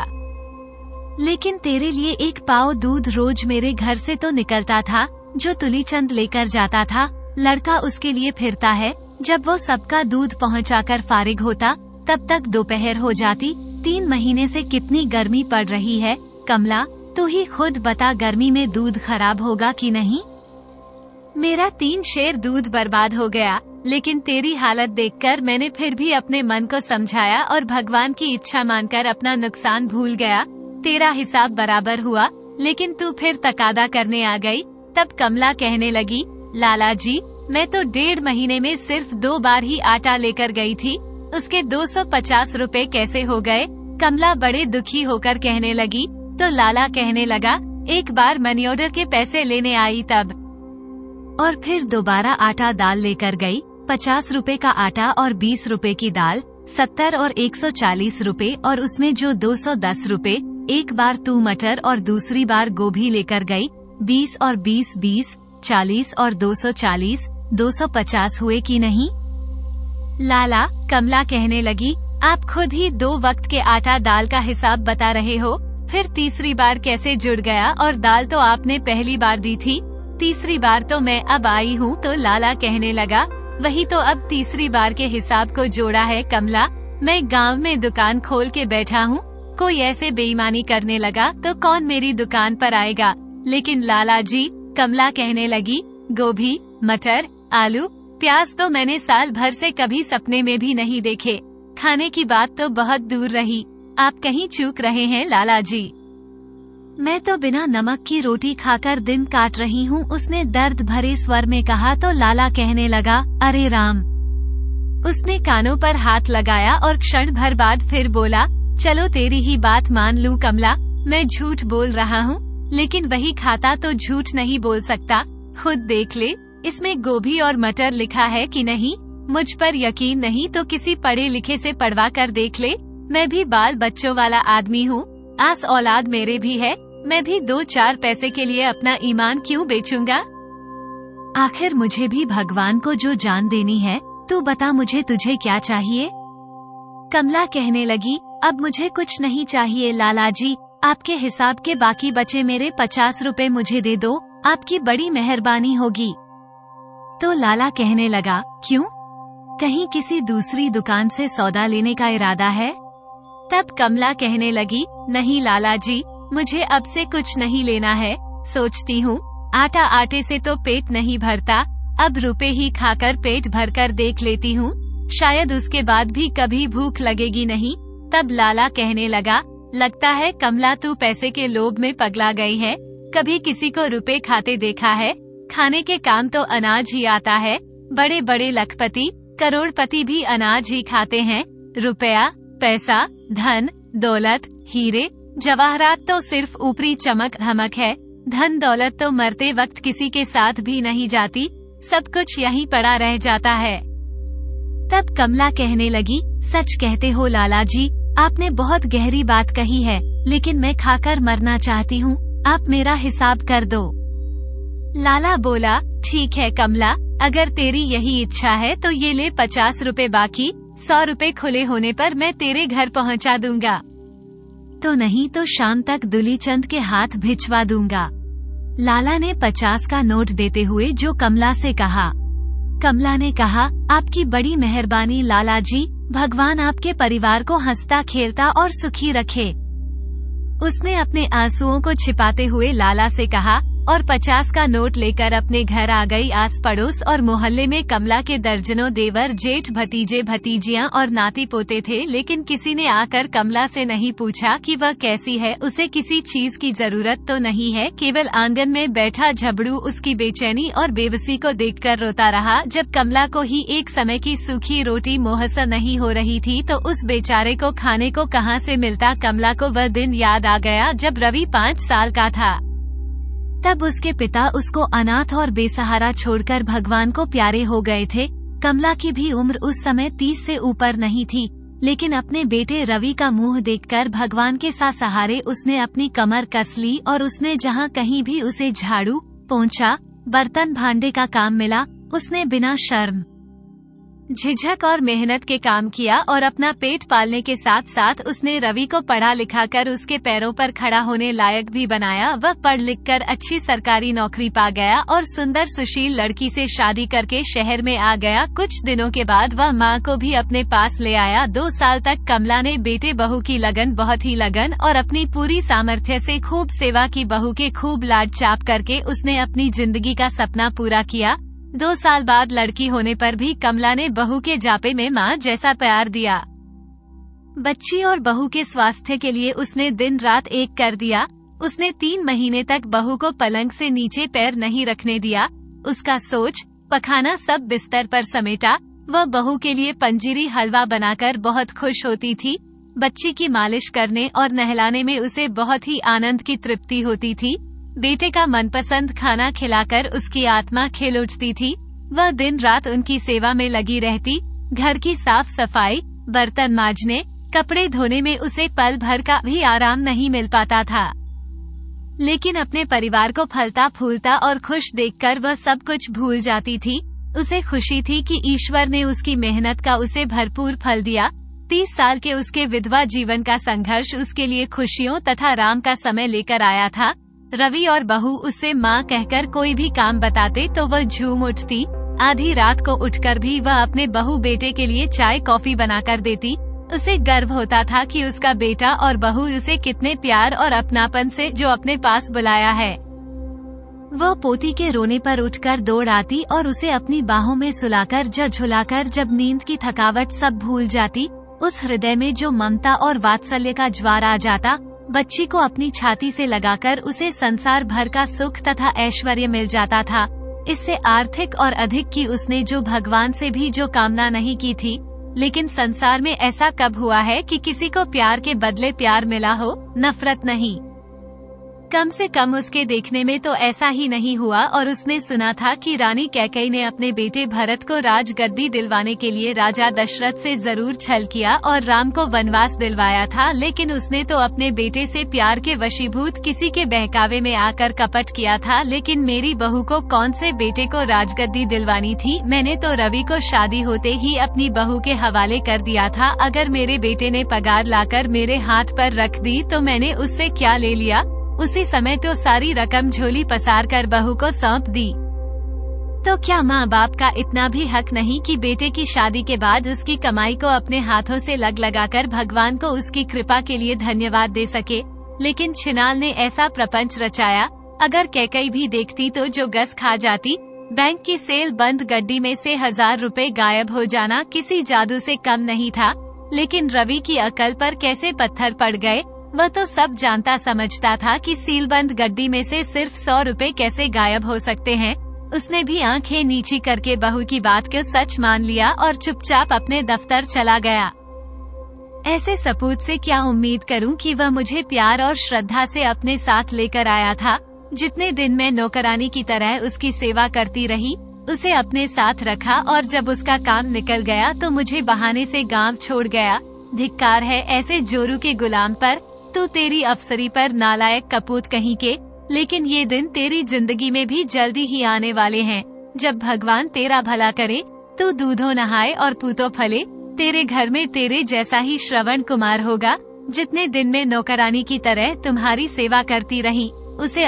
लेकिन तेरे लिए 1 पाव दूध रोज मेरे घर से तो निकलता था, जो तुलीचंद लेकर जाता था, लड़का उसके लिए फिरता है। जब वो सबका दूध पहुँचाकर फारिग होता, तब तक दोपहर हो जाती। 3 महीने से कितनी गर्मी पड़ रही है कमला, तू ही खुद बता, गर्मी में दूध खराब होगा कि नहीं? मेरा 3 शेर दूध बर्बाद हो गया, लेकिन तेरी हालत देखकर मैंने फिर भी अपने मन को समझाया और भगवान की इच्छा मानकर अपना नुकसान भूल गया। तेरा हिसाब बराबर हुआ, लेकिन तू फिर तकादा करने आ गई। तब कमला कहने लगी, लाला जी मैं तो 1.5 महीने में सिर्फ 2 बार ही आटा लेकर गई थी, उसके 250 रुपए कैसे हो गए? कमला बड़े दुखी होकर कहने लगी। तो लाला कहने लगा, एक बार मनी ऑर्डर के पैसे लेने आई तब, और फिर दोबारा आटा दाल लेकर गई, 50 रुपए का आटा और 20 रुपए की दाल, 70 और 140 रुपए और उसमें जो 210 रुपए, एक बार तू मटर और दूसरी बार गोभी लेकर गई, 20 और 20, 40 और 240, 250 हुए कि नहीं? लाला, कमला कहने लगी, आप खुद ही 2 वक्त के आटा दाल का हिसाब बता रहे हो, फिर तीसरी बार कैसे जुड़ गया? और दाल तो आपने पहली बार दी थी, तीसरी बार तो मैं अब आई हूँ। तो लाला कहने लगा, वही तो अब तीसरी बार के हिसाब को जोड़ा है कमला, मैं गांव में दुकान खोल के बैठा हूँ, कोई ऐसे बेईमानी करने लगा तो कौन मेरी दुकान पर आएगा? लेकिन लाला जी, कमला कहने लगी, गोभी, मटर, आलू, प्याज तो मैंने साल भर से कभी सपने में भी नहीं देखे, खाने की बात तो बहुत दूर रही, आप कहीं चूक रहे हैं लाला जी। मैं तो बिना नमक की रोटी खाकर दिन काट रही हूँ, उसने दर्द भरे स्वर में कहा। तो लाला कहने लगा, अरे राम। उसने कानों पर हाथ लगाया और क्षण भर बाद फिर बोला, चलो तेरी ही बात मान लूं कमला, मैं झूठ बोल रहा हूँ, लेकिन वही खाता तो झूठ नहीं बोल सकता, खुद देख ले, इसमें गोभी और मटर लिखा है कि नहीं? मुझ पर यकीन नहीं तो किसी पढ़े लिखे से पढ़वा कर देख ले, मैं भी बाल बच्चों वाला आदमी हूँ, आस औलाद मेरे भी है, मैं भी 2-4 पैसे के लिए अपना ईमान क्यों बेचूंगा? आखिर मुझे भी भगवान को जो जान देनी है, तू बता मुझे तुझे क्या चाहिए? कमला कहने लगी, अब मुझे कुछ नहीं चाहिए लाला जी, आपके हिसाब के बाकी बचे मेरे 50 रुपए मुझे दे दो, आपकी बड़ी मेहरबानी होगी। तो लाला कहने लगा, क्यों? कहीं किसी दूसरी दुकान से सौदा लेने का इरादा है? तब कमला कहने लगी, नहीं लाला जी, मुझे अब से कुछ नहीं लेना है, सोचती हूँ आटा आटे से तो पेट नहीं भरता, अब रुपए ही खाकर पेट भरकर देख लेती हूँ, शायद उसके बाद भी कभी भूख लगेगी नहीं। तब लाला कहने लगा, लगता है कमला तू पैसे के लोभ में पगला गई है, कभी किसी को रुपए खाते देखा है? खाने के काम तो अनाज ही आता है, बड़े बड़े लखपति करोड़पति भी अनाज ही खाते हैं, रुपया, पैसा, धन दौलत, हीरे जवाहरात तो सिर्फ ऊपरी चमक धमक है, धन दौलत तो मरते वक्त किसी के साथ भी नहीं जाती, सब कुछ यहीं पड़ा रह जाता है। तब कमला कहने लगी, सच कहते हो लाला जी, आपने बहुत गहरी बात कही है, लेकिन मैं खाकर मरना चाहती हूँ, आप मेरा हिसाब कर दो। लाला बोला, ठीक है कमला, अगर तेरी यही इच्छा है तो ये ले 50 रुपए बाकी, 100 रुपए खुले होने पर मैं तेरे घर पहुँचा दूंगा, तो नहीं तो शाम तक दुलीचंद के हाथ भिजवा दूंगा। लाला ने 50 का नोट देते हुए जो कमला से कहा। कमला ने कहा, आपकी बड़ी मेहरबानी लाला जी, भगवान आपके परिवार को हंसता खेलता और सुखी रखे। उसने अपने आंसुओं को छिपाते हुए लाला से कहा और 50 का नोट लेकर अपने घर आ गई। आस पड़ोस और मोहल्ले में कमला के दर्जनों देवर जेठ भतीजे भतीजियां और नाती पोते थे, लेकिन किसी ने आकर कमला से नहीं पूछा कि वह कैसी है, उसे किसी चीज की जरूरत तो नहीं है। केवल आंगन में बैठा झबड़ू उसकी बेचैनी और बेबसी को देखकर रोता रहा। जब कमला को ही एक समय की सूखी रोटी मुहस्सर नहीं हो रही थी तो उस बेचारे को खाने को कहां से मिलता। कमला को वह दिन याद आ गया जब रवि 5 साल का था। तब उसके पिता उसको अनाथ और बेसहारा छोड़कर भगवान को प्यारे हो गए थे। कमला की भी उम्र उस समय 30 से ऊपर नहीं थी, लेकिन अपने बेटे रवि का मुंह देखकर भगवान के सहारे उसने अपनी कमर कस ली और उसने जहां कहीं भी उसे झाड़ू, पोंछा, बर्तन भांडे का काम मिला, उसने बिना शर्म, झिझक और मेहनत के काम किया और अपना पेट पालने के साथ साथ उसने रवि को पढ़ा लिखा कर उसके पैरों पर खड़ा होने लायक भी बनाया। वह पढ़ लिख कर अच्छी सरकारी नौकरी पा गया और सुंदर सुशील लड़की से शादी करके शहर में आ गया। कुछ दिनों के बाद वह माँ को भी अपने पास ले आया। 2 साल तक कमला ने बेटे बहू की लगन, बहुत ही लगन और अपनी पूरी सामर्थ्य से खूब सेवा की। बहू के खूब लाड चाप करके उसने अपनी जिंदगी का सपना पूरा किया। 2 साल बाद लड़की होने पर भी कमला ने बहू के जापे में माँ जैसा प्यार दिया। बच्ची और बहू के स्वास्थ्य के लिए उसने दिन रात एक कर दिया। उसने 3 महीने तक बहू को पलंग से नीचे पैर नहीं रखने दिया। उसका सोच पखाना सब बिस्तर पर समेटा। वह बहू के लिए पंजीरी हलवा बनाकर बहुत खुश होती थी। बच्ची की मालिश करने और नहलाने में उसे बहुत ही आनंद की तृप्ति होती थी। बेटे का मनपसंद खाना खिलाकर उसकी आत्मा खिल उठती थी। वह दिन रात उनकी सेवा में लगी रहती। घर की साफ सफाई, बर्तन मांजने, कपड़े धोने में उसे पल भर का भी आराम नहीं मिल पाता था। लेकिन अपने परिवार को फलता फूलता और खुश देखकर वह सब कुछ भूल जाती थी। उसे खुशी थी कि ईश्वर ने उसकी मेहनत का उसे भरपूर फल दिया। 30 साल के उसके विधवा जीवन का संघर्ष उसके लिए खुशियों तथा आराम का समय लेकर आया था। रवि और बहू उससे माँ कहकर कोई भी काम बताते तो वह झूम उठती। आधी रात को उठकर भी वह अपने बहू बेटे के लिए चाय कॉफी बनाकर देती। उसे गर्व होता था कि उसका बेटा और बहू उसे कितने प्यार और अपनापन से जो अपने पास बुलाया है। वह पोती के रोने पर उठकर दौड़ आती और उसे अपनी बाहों में सुलाकर झुलाकर जब नींद की थकावट सब भूल जाती, उस हृदय में जो ममता और वात्सल्य का ज्वार आ जाता। बच्ची को अपनी छाती से लगाकर उसे संसार भर का सुख तथा ऐश्वर्य मिल जाता था। इससे आर्थिक और अधिक की उसने जो भगवान से भी जो कामना नहीं की थी। लेकिन संसार में ऐसा कब हुआ है कि किसी को प्यार के बदले प्यार मिला हो, नफरत नहीं। कम से कम उसके देखने में तो ऐसा ही नहीं हुआ। और उसने सुना था कि रानी कैकेयी ने अपने बेटे भरत को राजगद्दी दिलवाने के लिए राजा दशरथ से जरूर छल किया और राम को वनवास दिलवाया था। लेकिन उसने तो अपने बेटे से प्यार के वशीभूत किसी के बहकावे में आकर कपट किया था। लेकिन मेरी बहू को कौन से बेटे को राजगद्दी दिलवानी थी? मैंने तो रवि को शादी होते ही अपनी बहू के हवाले कर दिया था। अगर मेरे बेटे ने पगार लाकर मेरे हाथ पर रख दी तो मैंने उससे क्या ले लिया? उसी समय तो सारी रकम झोली पसार कर बहू को सौंप दी। तो क्या माँ बाप का इतना भी हक नहीं कि बेटे की शादी के बाद उसकी कमाई को अपने हाथों से लग लगाकर भगवान को उसकी कृपा के लिए धन्यवाद दे सके? लेकिन छिनाल ने ऐसा प्रपंच रचाया। अगर कैकेयी भी देखती तो जो गस खा जाती। बैंक की सेल बंद गड्डी में से 1000 रुपए गायब हो जाना किसी जादू से कम नहीं था। लेकिन रवि की अकल पर कैसे पत्थर पड़ गए? वह तो सब जानता समझता था कि सीलबंद गड्डी में से सिर्फ 100 रुपए कैसे गायब हो सकते हैं। उसने भी आंखें नीची करके बहू की बात को सच मान लिया और चुपचाप अपने दफ्तर चला गया। ऐसे सपूत से क्या उम्मीद करूं कि वह मुझे प्यार और श्रद्धा से अपने साथ लेकर आया था। जितने दिन मैं नौकरानी की तरह उसकी सेवा करती रही, उसे अपने साथ रखा और जब उसका काम निकल गया तो मुझे बहाने से गांव छोड़ गया। धिक्कार है ऐसे जोरू के गुलाम पर। तू तेरी अफसरी पर नालायक कपूत कहीं के। लेकिन ये दिन तेरी जिंदगी में भी जल्दी ही आने वाले हैं। जब भगवान तेरा भला करे, तू दूधो नहाए और पूतो फले। तेरे घर में तेरे जैसा ही श्रवण कुमार होगा। जितने दिन में नौकरानी की तरह तुम्हारी सेवा करती रही, उसने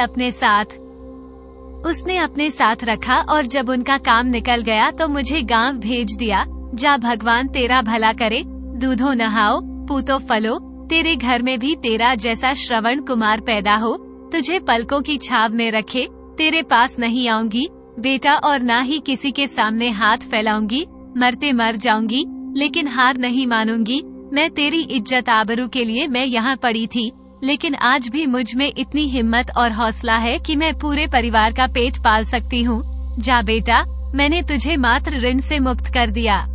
अपने साथ रखा और जब उनका काम निकल गया तो मुझे गांव भेज दिया। जा भगवान तेरा भला करे। दूधो नहाओ, पूतो फलो। तेरे घर में भी तेरा जैसा श्रवण कुमार पैदा हो, तुझे पलकों की छाव में रखे। तेरे पास नहीं आऊंगी बेटा और ना ही किसी के सामने हाथ फैलाऊंगी। मरते मर जाऊंगी लेकिन हार नहीं मानूंगी। मैं तेरी इज्जत आबरू के लिए मैं यहाँ पड़ी थी। लेकिन आज भी मुझ में इतनी हिम्मत और हौसला है कि मैं पूरे परिवार का पेट पाल सकती हूँ। जा बेटा, मैंने तुझे मात्र ऋण से मुक्त कर दिया।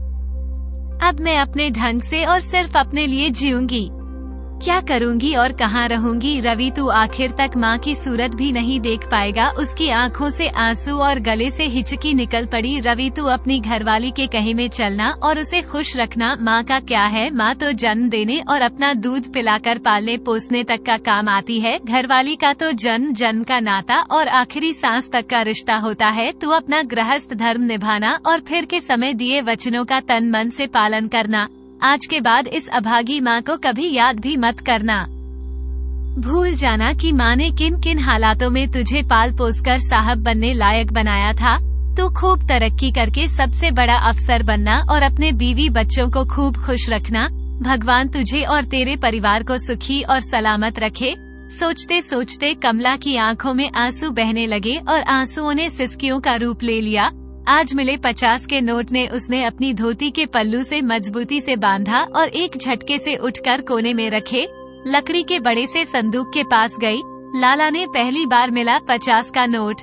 अब मैं अपने ढंग से और सिर्फ अपने लिए जीऊंगी। क्या करूंगी और कहाँ रहूंगी? रवि तू आखिर तक माँ की सूरत भी नहीं देख पाएगा। उसकी आंखों से आंसू और गले से हिचकी निकल पड़ी। रवि तू अपनी घरवाली के कहे में चलना और उसे खुश रखना। माँ का क्या है, माँ तो जन्म देने और अपना दूध पिलाकर पालने पोसने तक का काम आती है। घरवाली का तो जन्म जन्म का नाता और आखिरी सांस तक का रिश्ता होता है। तू अपना गृहस्थ धर्म निभाना और फिर के समय दिए वचनों का तन मन से पालन करना। आज के बाद इस अभागी माँ को कभी याद भी मत करना। भूल जाना कि माँ ने किन किन हालातों में तुझे पाल पोसकर साहब बनने लायक बनाया था। तू खूब तरक्की करके सबसे बड़ा अफसर बनना और अपने बीवी बच्चों को खूब खुश रखना। भगवान तुझे और तेरे परिवार को सुखी और सलामत रखे। सोचते सोचते कमला की आंखों में आंसू बहने लगे और आंसुओं ने सिसकियों का रूप ले लिया। आज मिले 50 के नोट ने उसने अपनी धोती के पल्लू से मजबूती से बांधा और एक झटके से उठकर कोने में रखे। लकड़ी के बड़े से संदूक के पास गई। लाला ने पहली बार मिला 50 का नोट।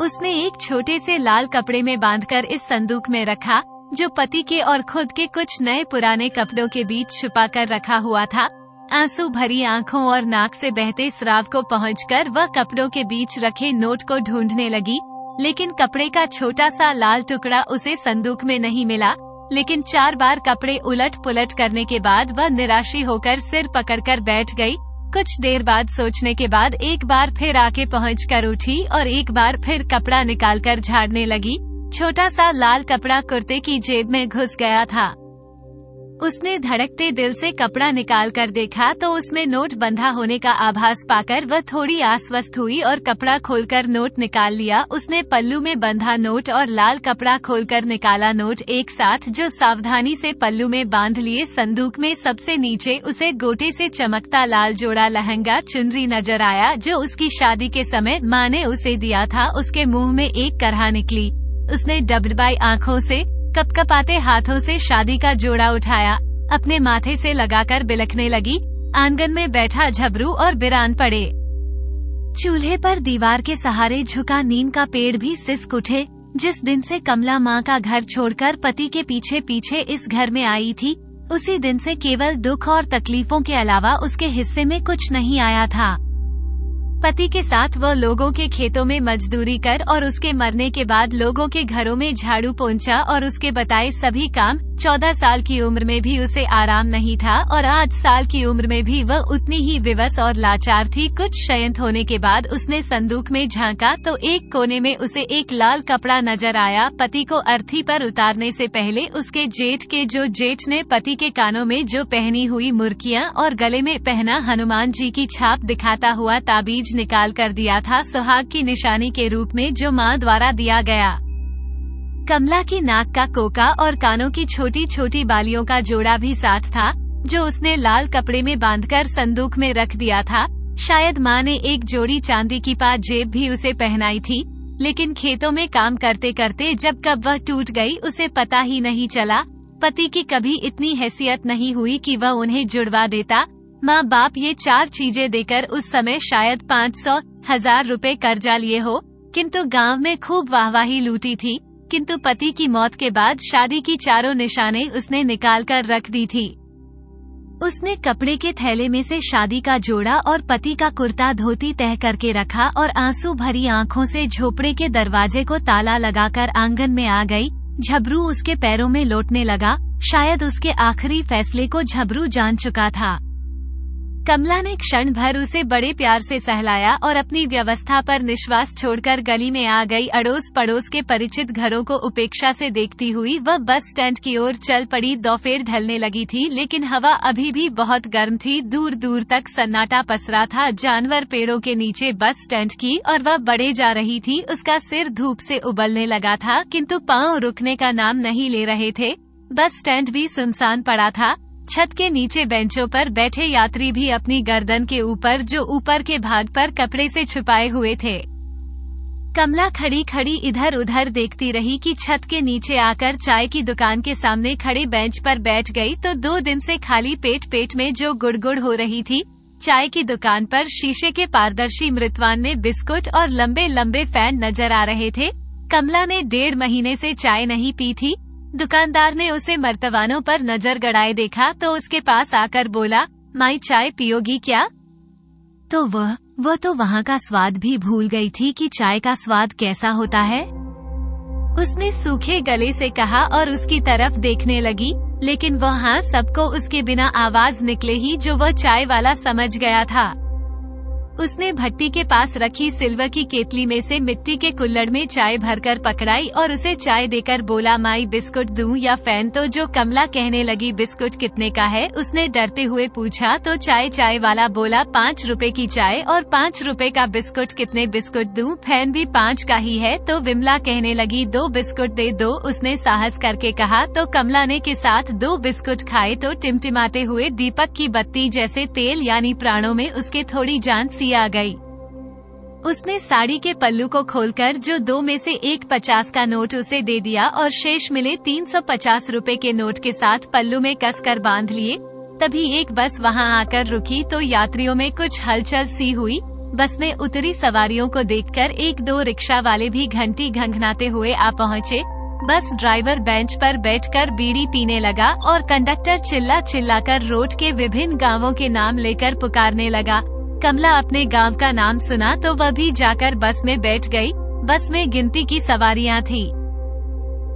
उसने एक छोटे से लाल कपड़े में बांधकर इस संदूक में रखा, जो पति के और खुद के कुछ नए पुराने कपड़ों के बीच छुपा कर रखा हुआ था। आंसू भरी आंखों और नाक से बहते स्राव को पहुंचकर वह कपड़ों के बीच रखे नोट को ढूंढने लगी। लेकिन कपड़े का छोटा सा लाल टुकड़ा उसे संदूक में नहीं मिला। लेकिन 4 बार कपड़े उलट पुलट करने के बाद वह निराशी होकर सिर पकड़कर बैठ गई। कुछ देर बाद सोचने के बाद एक बार फिर आके पहुँच कर उठी और एक बार फिर कपड़ा निकालकर झाड़ने लगी। छोटा सा लाल कपड़ा कुर्ते की जेब में घुस गया था। उसने धड़कते दिल से कपड़ा निकाल कर देखा तो उसमें नोट बंधा होने का आभास पाकर वह थोड़ी आश्वस्त हुई और कपड़ा खोलकर नोट निकाल लिया। उसने पल्लू में बंधा नोट और लाल कपड़ा खोलकर निकाला नोट एक साथ, जो सावधानी से पल्लू में बांध लिए। संदूक में सबसे नीचे उसे गोटे से चमकता लाल जोड़ा लहंगा चुनरी नजर आया, जो उसकी शादी के समय माँ ने उसे दिया था। उसके मुंह में एक करहा निकली। उसने डबडबाई आँखों से कपकपाते हाथों से शादी का जोड़ा उठाया, अपने माथे से लगाकर बिलखने लगी। आंगन में बैठा झबरू और बिरान पड़े। चूल्हे पर दीवार के सहारे झुका नीम का पेड़ भी सिसक उठे। जिस दिन से कमला माँ का घर छोड़कर पति के पीछे पीछे इस घर में आई थी, उसी दिन से केवल दुख और तकलीफों के अलावा उसके हिस्से में कुछ नहीं आया था। पति के साथ वह लोगों के खेतों में मजदूरी कर और उसके मरने के बाद लोगों के घरों में झाड़ू पोंछा और उसके बताए सभी काम। 14 साल की उम्र में भी उसे आराम नहीं था और 8 साल की उम्र में भी वह उतनी ही विवश और लाचार थी। कुछ शयंत होने के बाद उसने संदूक में झांका तो एक कोने में उसे एक लाल कपड़ा नजर आया। पति को अर्थी पर उतारने से पहले उसके जेठ ने पति के कानों में जो पहनी हुई मुर्कियां और गले में पहना हनुमान जी की छाप दिखाता हुआ ताबीज निकाल कर दिया था, सुहाग की निशानी के रूप में, जो माँ द्वारा दिया गया। कमला की नाक का कोका और कानों की छोटी छोटी बालियों का जोड़ा भी साथ था, जो उसने लाल कपड़े में बांधकर संदूक में रख दिया था। शायद माँ ने एक जोड़ी चांदी की जेब भी उसे पहनाई थी, लेकिन खेतों में काम करते करते जब कब वह टूट गई उसे पता ही नहीं चला। पति की कभी इतनी हैसियत नहीं हुई कि वह उन्हें जुड़वा देता। माँ बाप ये 4 चीजें देकर उस समय शायद 500,000 रुपए कर्जा लिए हो, किंतु गांव में खूब वाहवाही लूटी थी। किंतु पति की मौत के बाद शादी की 4 निशानें उसने निकाल कर रख दी थी। उसने कपड़े के थैले में से शादी का जोड़ा और पति का कुर्ता धोती तह करके रखा और आंसू भरी आंखों से झोपड़े के दरवाजे को ताला लगाकर आंगन में आ गई। झबरू उसके पैरों में लौटने लगा। शायद उसके आखिरी फैसले को झबरू जान चुका था। कमला ने क्षण भर उसे बड़े प्यार से सहलाया और अपनी व्यवस्था पर निश्वास छोड़कर गली में आ गई। अड़ोस पड़ोस के परिचित घरों को उपेक्षा से देखती हुई वह बस स्टैंड की ओर चल पड़ी। दोपहर ढलने लगी थी, लेकिन हवा अभी भी बहुत गर्म थी। दूर दूर तक सन्नाटा पसरा था। जानवर पेड़ों के नीचे बस स्टैंड की और वह बढ़े जा रही थी। उसका सिर धूप से उबलने लगा था, किंतु पांव रुकने का नाम नहीं ले रहे थे। बस स्टैंड भी सुनसान पड़ा था। छत के नीचे बेंचों पर बैठे यात्री भी अपनी गर्दन के ऊपर, जो ऊपर के भाग पर कपड़े से छुपाए हुए थे। कमला खड़ी खड़ी इधर उधर देखती रही कि छत के नीचे आकर चाय की दुकान के सामने खड़े बेंच पर बैठ गई तो 2 दिन से खाली पेट में जो गुड़गुड़ हो रही थी। चाय की दुकान पर शीशे के पारदर्शी मृतवान में बिस्कुट और लंबे लंबे फैन नजर आ रहे थे। कमला ने 1.5 महीने से चाय नहीं पी थी। दुकानदार ने उसे मर्तवानों पर नजर गड़ाए देखा तो उसके पास आकर बोला, माई चाय पियोगी क्या? तो वह तो वहाँ का स्वाद भी भूल गई थी कि चाय का स्वाद कैसा होता है। उसने सूखे गले से कहा और उसकी तरफ देखने लगी, लेकिन वह सबको उसके बिना आवाज निकले ही जो वह चाय वाला समझ गया था। उसने भट्टी के पास रखी सिल्वर की केतली में से मिट्टी के कुल्हड़ में चाय भरकर पकड़ाई और उसे चाय देकर बोला, माई बिस्कुट दूं या फैन? तो जो कमला कहने लगी बिस्कुट कितने का है, उसने डरते हुए पूछा तो चाय वाला बोला 5 रुपए की चाय और 5 रुपए का बिस्कुट। कितने बिस्कुट दूं? फैन भी 5 का ही है। तो विमला कहने लगी 2 बिस्कुट दे दो। उसने साहस करके कहा तो कमला ने के साथ 2 बिस्कुट खाए तो टिमटिमाते हुए दीपक की बत्ती जैसे तेल यानी प्राणों में उसके थोड़ी जान सी आ गई। उसने साड़ी के पल्लू को खोलकर जो 2 में से एक 50 का नोट उसे दे दिया और शेष मिले 350 रुपए के नोट के साथ पल्लू में कसकर बांध लिए। तभी एक बस वहां आकर रुकी तो यात्रियों में कुछ हलचल सी हुई। बस में उतरी सवारियों को देखकर 1-2 रिक्शा वाले भी घंटी घंघनाते हुए आ पहुँचे। बस ड्राइवर बेंच पर बैठकर बीड़ी पीने लगा और कंडक्टर चिल्ला चिल्लाकर रोड के विभिन्न गांवों के नाम लेकर पुकारने लगा। कमला अपने गांव का नाम सुना तो वह भी जाकर बस में बैठ गई। बस में गिनती की सवारियां थी।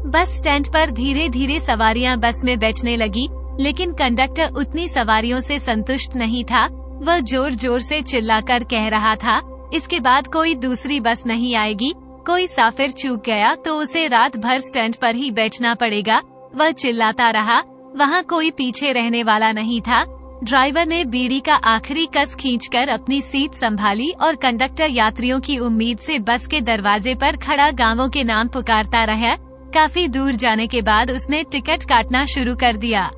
बस स्टैंड पर धीरे धीरे सवारियां बस में बैठने लगी, लेकिन कंडक्टर उतनी सवारियों से संतुष्ट नहीं था। वह जोर जोर से चिल्लाकर कह रहा था, इसके बाद कोई दूसरी बस नहीं आएगी। कोई मुसाफिर चूक गया तो उसे रात भर स्टैंड पर ही बैठना पड़ेगा। वह चिल्लाता रहा। वहाँ कोई पीछे रहने वाला नहीं था। ड्राइवर ने बीड़ी का आखिरी कस खींचकर अपनी सीट संभाली और कंडक्टर यात्रियों की उम्मीद से बस के दरवाजे पर खड़ा गांवों के नाम पुकारता रहा। काफी दूर जाने के बाद उसने टिकट काटना शुरू कर दिया।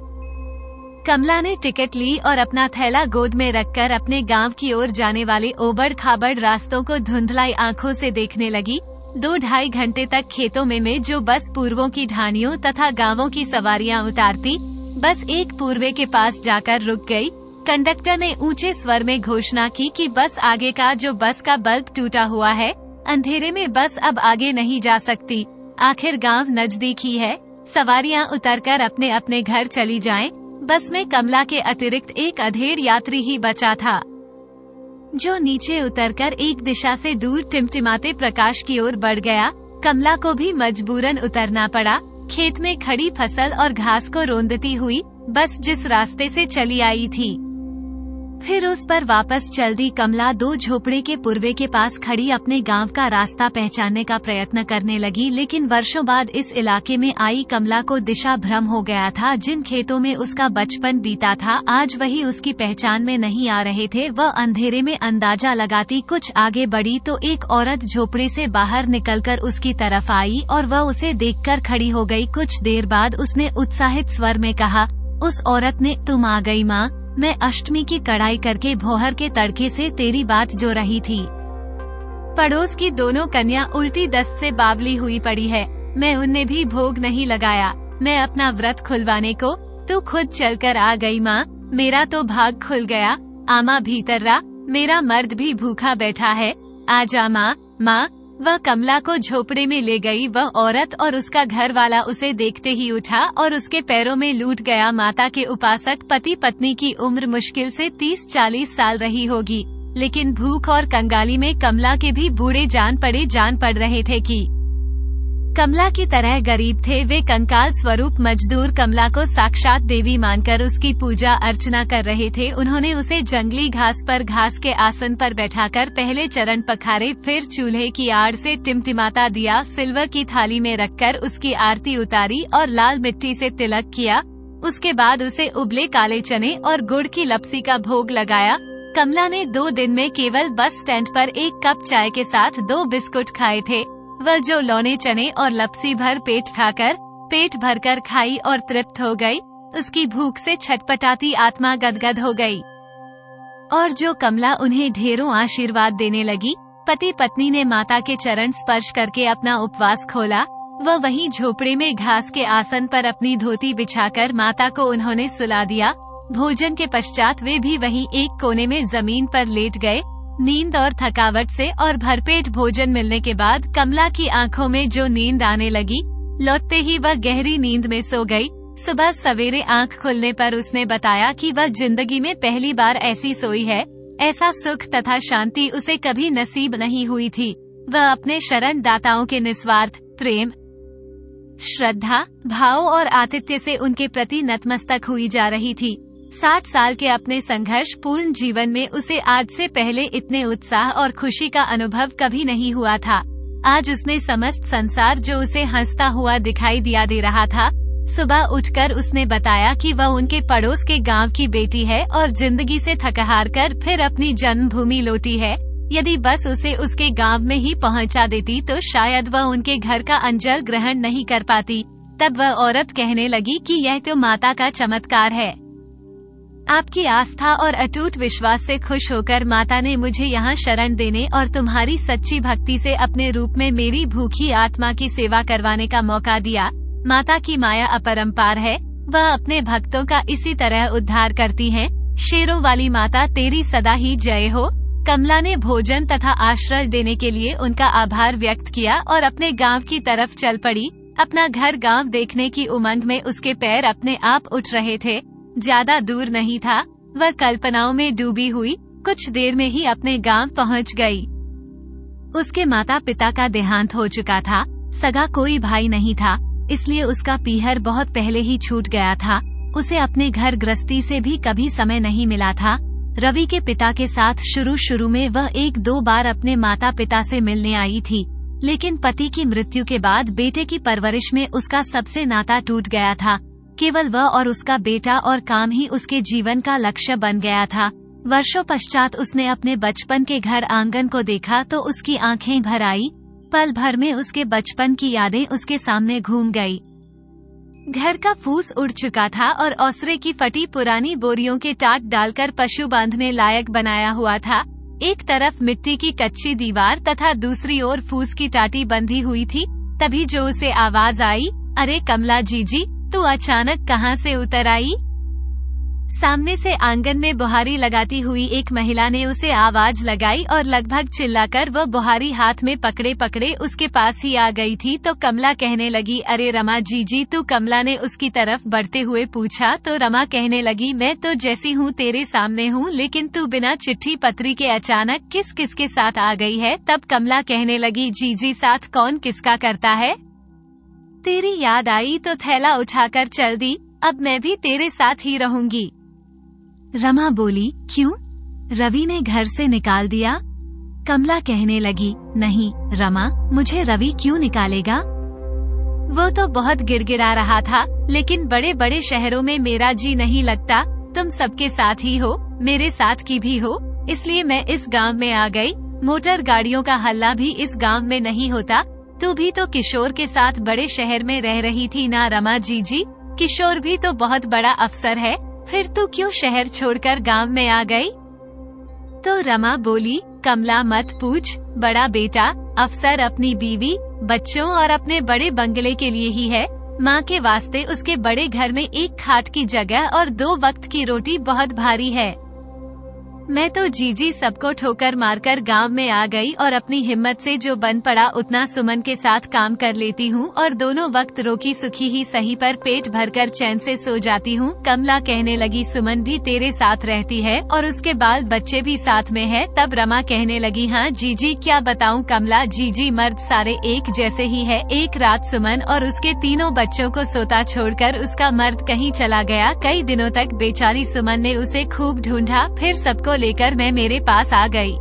कमला ने टिकट ली और अपना थैला गोद में रखकर अपने गांव की ओर जाने वाले ओबड़ खाबड़ रास्तों को धुंधलाई आंखों से देखने लगी। 2-2.5 घंटे तक खेतों में जो बस पूर्वों की ढानियों तथा गांवों की सवारियां उतारती, बस एक पूर्वे के पास जाकर रुक गई। कंडक्टर ने ऊंचे स्वर में घोषणा की कि बस आगे का जो बस का बल्ब टूटा हुआ है, अंधेरे में बस अब आगे नहीं जा सकती। आखिर गांव नजदीक ही है, सवारियां उतरकर अपने अपने घर चली जाएं। बस में कमला के अतिरिक्त एक अधेड़ यात्री ही बचा था, जो नीचे उतरकर एक दिशा से दूर टिमटिमाते प्रकाश की ओर बढ़ गया। कमला को भी मजबूरन उतरना पड़ा। खेत में खड़ी फसल और घास को रोंदती हुई बस जिस रास्ते से चली आई थी, फिर उस पर वापस चल दी। कमला 2 झोपड़े के पूर्वे के पास खड़ी अपने गांव का रास्ता पहचानने का प्रयत्न करने लगी, लेकिन वर्षों बाद इस इलाके में आई कमला को दिशा भ्रम हो गया था। जिन खेतों में उसका बचपन बीता था, आज वही उसकी पहचान में नहीं आ रहे थे। वह अंधेरे में अंदाजा लगाती कुछ आगे बढ़ी तो एक औरत झोपड़े से बाहर निकलकर उसकी तरफ आई और वह उसे देखकर खड़ी हो गई। कुछ देर बाद उसने उत्साहित स्वर में कहा, उस औरत ने, तुम आ गई माँ। मैं अष्टमी की कढ़ाई करके भोहर के तड़के से तेरी बात जो रही थी। पड़ोस की दोनों कन्या उल्टी दस्त से बावली हुई पड़ी है। मैं उनने भी भोग नहीं लगाया। मैं अपना व्रत खुलवाने को तू खुद चलकर आ गई माँ। मेरा तो भाग खुल गया। आमा भीतर रा, मेरा मर्द भी भूखा बैठा है। आजा माँ। माँ, वह कमला को झोपड़े में ले गई। वह औरत और उसका घर वाला उसे देखते ही उठा और उसके पैरों में लूट गया। माता के उपासक पति पत्नी की उम्र मुश्किल से 30-40 साल रही होगी, लेकिन भूख और कंगाली में कमला के भी बूढ़े जान पड़ रहे थे कि कमला की तरह गरीब थे। वे कंकाल स्वरूप मजदूर कमला को साक्षात देवी मानकर उसकी पूजा अर्चना कर रहे थे। उन्होंने उसे जंगली घास पर घास के आसन पर बैठाकर पहले चरण पखारे, फिर चूल्हे की आड़ से टिमटिमाता दिया सिल्वर की थाली में रखकर उसकी आरती उतारी और लाल मिट्टी से तिलक किया। उसके बाद उसे उबले काले चने और गुड़ की लपसी का भोग लगाया। कमला ने 2 दिन में केवल बस स्टैंड पर 1 कप चाय के साथ 2 बिस्कुट खाए थे। वह जो लौने चने और लपसी भर पेट खाकर पेट भरकर खाई और तृप्त हो गई। उसकी भूख से छटपटाती आत्मा गदगद हो गई और जो कमला उन्हें ढेरों आशीर्वाद देने लगी। पति पत्नी ने माता के चरण स्पर्श करके अपना उपवास खोला। वह वहीं झोपड़े में घास के आसन पर अपनी धोती बिछाकर माता को उन्होंने सुला दिया। भोजन के पश्चात वे भी वहीं एक कोने में जमीन पर लेट गए। नींद और थकावट से और भरपेट भोजन मिलने के बाद कमला की आंखों में जो नींद आने लगी, लौटते ही वह गहरी नींद में सो गई। सुबह सवेरे आंख खुलने पर उसने बताया कि वह जिंदगी में पहली बार ऐसी सोई है। ऐसा सुख तथा शांति उसे कभी नसीब नहीं हुई थी। वह अपने शरण दाताओं के निस्वार्थ प्रेम, श्रद्धा, भाव और आतिथ्य से उनके प्रति नतमस्तक हुई जा रही थी। 60 साल के अपने संघर्ष पूर्ण जीवन में उसे आज से पहले इतने उत्साह और खुशी का अनुभव कभी नहीं हुआ था। आज उसने समस्त संसार जो उसे हंसता हुआ दिखाई दिया दे रहा था। सुबह उठकर उसने बताया कि वह उनके पड़ोस के गांव की बेटी है और जिंदगी से थकहार कर फिर अपनी जन्मभूमि लौटी है। यदि बस उसे उसके गांव में ही पहुंचा देती तो शायद वह उनके घर का अंजल ग्रहण नहीं कर पाती। तब वह औरत कहने लगी कि यह तो माता का चमत्कार है। आपकी आस्था और अटूट विश्वास से खुश होकर माता ने मुझे यहाँ शरण देने और तुम्हारी सच्ची भक्ति से अपने रूप में मेरी भूखी आत्मा की सेवा करवाने का मौका दिया। माता की माया अपरंपार है। वह अपने भक्तों का इसी तरह उद्धार करती है। शेरों वाली माता तेरी सदा ही जय हो। कमला ने भोजन तथा आश्रय देने के लिए उनका आभार व्यक्त किया और अपने गांव की तरफ चल पड़ी। अपना घर गांव देखने की उमंग में उसके पैर अपने आप उठ रहे थे। ज्यादा दूर नहीं था। वह कल्पनाओं में डूबी हुई कुछ देर में ही अपने गांव पहुंच गई। उसके माता पिता का देहांत हो चुका था, सगा कोई भाई नहीं था, इसलिए उसका पीहर बहुत पहले ही छूट गया था। उसे अपने घर गृहस्थी से भी कभी समय नहीं मिला था। रवि के पिता के साथ शुरू में वह 1-2 बार अपने माता पिता से मिलने आई थी, लेकिन पति की मृत्यु के बाद बेटे की परवरिश में उसका सबसे नाता टूट गया था। केवल वह और उसका बेटा और काम ही उसके जीवन का लक्ष्य बन गया था। वर्षों पश्चात उसने अपने बचपन के घर आंगन को देखा तो उसकी आंखें भर आई। पल भर में उसके बचपन की यादें उसके सामने घूम गई। घर का फूस उड़ चुका था और ओसरे की फटी पुरानी बोरियों के टाट डालकर पशु बांधने लायक बनाया हुआ था। एक तरफ मिट्टी की कच्ची दीवार तथा दूसरी ओर फूस की टाटी बंधी हुई थी। तभी जो उसे आवाज आई, अरे कमला जीजी, तू अचानक कहाँ से उतर आई? सामने से आंगन में बुहारी लगाती हुई एक महिला ने उसे आवाज लगाई और लगभग चिल्लाकर वह बुहारी हाथ में पकड़े पकड़े उसके पास ही आ गई थी। तो कमला कहने लगी, अरे रमा जीजी तू? कमला ने उसकी तरफ बढ़ते हुए पूछा तो रमा कहने लगी, मैं तो जैसी हूँ तेरे सामने हूँ, लेकिन तू बिना चिट्ठी पत्री के अचानक किस के साथ आ गई है? तब कमला कहने लगी, जीजी साथ कौन किसका करता है? तेरी याद आई तो थैला उठाकर चल दी, अब मैं भी तेरे साथ ही रहूंगी। रमा बोली, क्यों? रवि ने घर से निकाल दिया? कमला कहने लगी, नहीं रमा, मुझे रवि क्यों निकालेगा? वो तो बहुत गिड़गिड़ा रहा था, लेकिन बड़े बड़े शहरों में मेरा जी नहीं लगता। तुम सबके साथ ही हो, मेरे साथ की भी हो, इसलिए मैं इस गांव में आ गई। मोटर गाड़ियों का हल्ला भी इस गांव में नहीं होता। तू भी तो किशोर के साथ बड़े शहर में रह रही थी ना रमा जीजी? किशोर भी तो बहुत बड़ा अफसर है, फिर तू क्यों शहर छोड़कर गांव में आ गई? तो रमा बोली, कमला मत पूछ, बड़ा बेटा अफसर अपनी बीवी, बच्चों और अपने बड़े बंगले के लिए ही है। माँ के वास्ते उसके बड़े घर में एक खाट की जगह और 2 वक्त की रोटी बहुत भारी है। मैं तो जीजी सबको ठोकर मारकर गांव में आ गई और अपनी हिम्मत से जो बन पड़ा उतना सुमन के साथ काम कर लेती हूँ और दोनों वक्त रोकी सुखी ही सही पर पेट भरकर चैन से सो जाती हूँ। कमला कहने लगी, सुमन भी तेरे साथ रहती है और उसके बाल बच्चे भी साथ में है। तब रमा कहने लगी, हाँ जीजी क्या बताऊँ कमला जीजी, मर्द सारे एक जैसे ही है। एक रात सुमन और उसके 3 बच्चों को सोता छोड़कर उसका मर्द कहीं चला गया। कई दिनों तक बेचारी सुमन ने उसे खूब ढूंढा, फिर सबको लेकर मैं मेरे पास आ गई।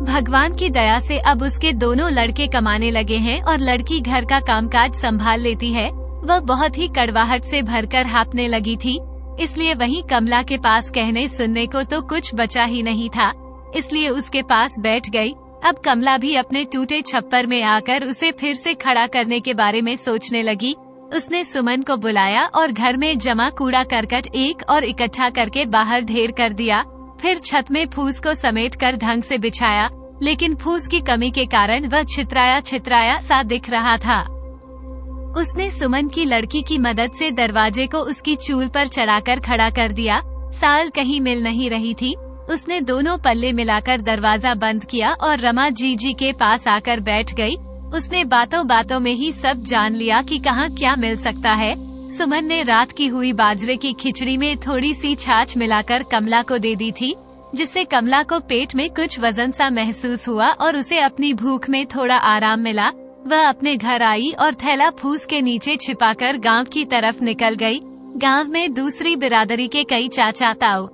भगवान की दया से अब उसके दोनों लड़के कमाने लगे हैं और लड़की घर का कामकाज संभाल लेती है। वह बहुत ही कड़वाहट से भरकर हाँफने लगी थी, इसलिए वहीं कमला के पास कहने सुनने को तो कुछ बचा ही नहीं था, इसलिए उसके पास बैठ गई। अब कमला भी अपने टूटे छप्पर में आकर उसे फिर से खड़ा करने के बारे में सोचने लगी। उसने सुमन को बुलाया और घर में जमा कूड़ा करकट एक और इकट्ठा करके बाहर ढेर कर दिया। फिर छत में फूस को समेटकर ढंग से बिछाया, लेकिन फूस की कमी के कारण वह छितराया सा दिख रहा था। उसने सुमन की लड़की की मदद से दरवाजे को उसकी चूल पर चढ़ाकर खड़ा कर दिया। साल कहीं मिल नहीं रही थी। उसने दोनों पल्ले मिलाकर दरवाजा बंद किया और रमा जीजी के पास आकर बैठ गई। उसने बातों बातों में ही सब जान लिया कि कहाँ क्या मिल सकता है। सुमन ने रात की हुई बाजरे की खिचड़ी में थोड़ी सी छाछ मिलाकर कमला को दे दी थी, जिससे कमला को पेट में कुछ वजन सा महसूस हुआ और उसे अपनी भूख में थोड़ा आराम मिला। वह अपने घर आई और थैला फूस के नीचे छिपाकर गांव की तरफ निकल गई। गांव में दूसरी बिरादरी के कई चाचा ताऊ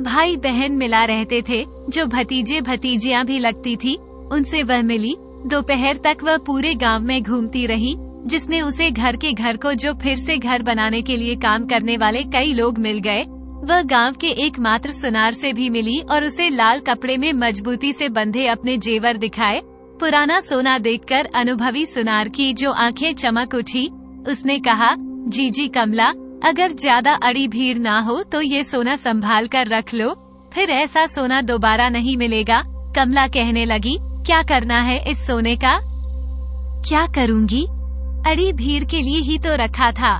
भाई बहन मिला रहते थे, जो भतीजे भतीजियां भी लगती थी। उनसे वह मिली। दोपहर तक वह पूरे गांव में घूमती रही, जिसने उसे घर के घर को जो फिर से घर बनाने के लिए काम करने वाले कई लोग मिल गए। वह गांव के एकमात्र सुनार से भी मिली और उसे लाल कपड़े में मजबूती से बंधे अपने जेवर दिखाए। पुराना सोना देखकर अनुभवी सुनार की जो आंखें चमक उठी। उसने कहा, जीजी कमला, अगर ज्यादा अड़ी भीड़ ना हो तो ये सोना संभाल कर रख लो, फिर ऐसा सोना दोबारा नहीं मिलेगा। कमला कहने लगी, क्या करना है इस सोने का? क्या करूंगी? अड़ी भीड़ के लिए ही तो रखा था।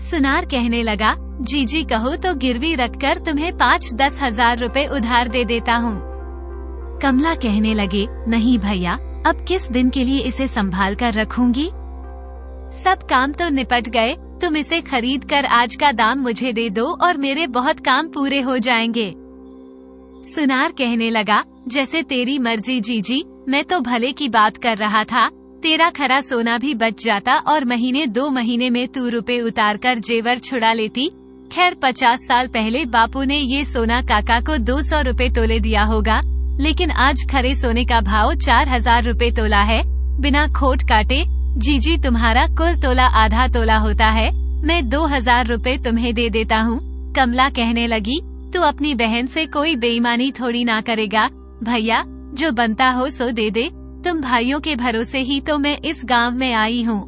सुनार कहने लगा, जीजी कहो तो गिरवी रखकर तुम्हें 5-10 हजार रुपए उधार दे देता हूँ। कमला कहने लगे, नहीं भैया, अब किस दिन के लिए इसे संभाल कर रखूंगी? सब काम तो निपट गए, तुम इसे खरीद कर आज का दाम मुझे दे दो और मेरे बहुत काम पूरे हो जाएंगे। सुनार कहने लगा, जैसे तेरी मर्जी जीजी, मैं तो भले की बात कर रहा था, तेरा खरा सोना भी बच जाता और महीने 2 महीने में तू रुपए उतार कर जेवर छुड़ा लेती। खैर 50 साल पहले बापू ने ये सोना काका को 200 रुपए तोले दिया होगा, लेकिन आज खरे सोने का भाव 4000 रुपए तोला है। बिना खोट काटे जीजी तुम्हारा कुल तोला आधा तोला होता है, मैं 2000 रुपए तुम्हें दे देता हूँ। कमला कहने लगी, तू अपनी बहन से कोई बेईमानी थोड़ी ना करेगा भैया, जो बनता हो सो दे दे, तुम भाइयों के भरोसे ही तो मैं इस गांव में आई हूँ।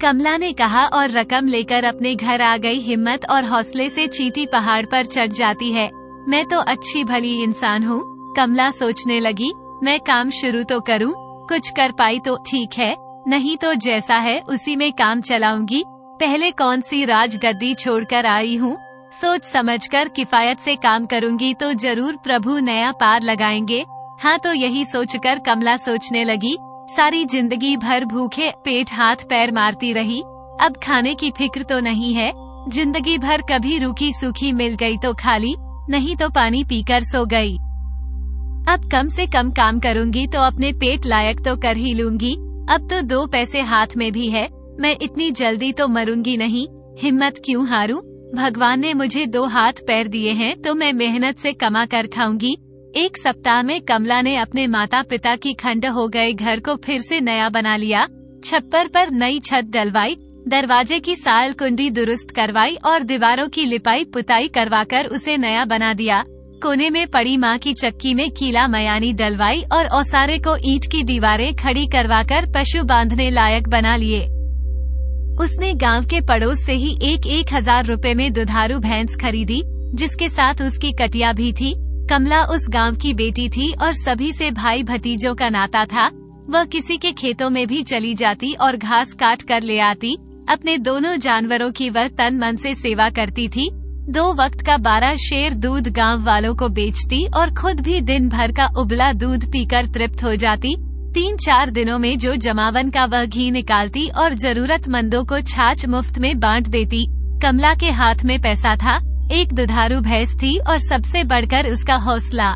कमला ने कहा और रकम लेकर अपने घर आ गई। हिम्मत और हौसले से चींटी पहाड़ पर चढ़ जाती है। मैं तो अच्छी भली इंसान हूँ, कमला सोचने लगी, मैं काम शुरू तो करूँ, कुछ कर पाई तो ठीक है, नहीं तो जैसा है उसी में काम चलाऊंगी। पहले कौन सी राजगद्दी छोड़कर आई हूँ, सोच समझकर किफायत से काम करूंगी तो जरूर प्रभु नया पार लगाएंगे। हाँ, तो यही सोचकर कमला सोचने लगी, सारी जिंदगी भर भूखे पेट हाथ पैर मारती रही, अब खाने की फिक्र तो नहीं है। जिंदगी भर कभी रूखी सूखी मिल गई तो खा ली, नहीं तो पानी पीकर सो गई। अब कम से कम काम करूंगी तो अपने पेट लायक तो कर ही लूंगी। अब तो 2 पैसे हाथ में भी है, मैं इतनी जल्दी तो मरूंगी नहीं, हिम्मत क्यों हारूं। भगवान ने मुझे 2 हाथ पैर दिए हैं तो मैं मेहनत से कमा कर खाऊंगी। 1 सप्ताह में कमला ने अपने माता पिता की खंड हो गए घर को फिर से नया बना लिया। छप्पर पर नई छत डलवाई, दरवाजे की साल कुंडी दुरुस्त करवाई और दीवारों की लिपाई पुताई करवाकर उसे नया बना दिया। कोने में पड़ी माँ की चक्की में कीला मयानी डलवाई और ओसारे को ईंट की दीवारें खड़ी करवाकर पशु बांधने लायक बना लिए। उसने गांव के पड़ोस से ही 1,000 रुपए में दुधारू भैंस खरीदी, जिसके साथ उसकी कटिया भी थी। कमला उस गांव की बेटी थी और सभी से भाई भतीजों का नाता था। वह किसी के खेतों में भी चली जाती और घास काट कर ले आती। अपने दोनों जानवरों की वह तन मन से सेवा करती थी। 2 वक्त का 12 शेर दूध गांव वालों को बेचती और खुद भी दिन भर का उबला दूध पीकर तृप्त हो जाती। 3-4 दिनों में जो जमावन का वह घी निकालती और जरूरतमंदों को छाछ मुफ्त में बांट देती। कमला के हाथ में पैसा था, एक दुधारू भैंस थी और सबसे बढ़कर उसका हौसला,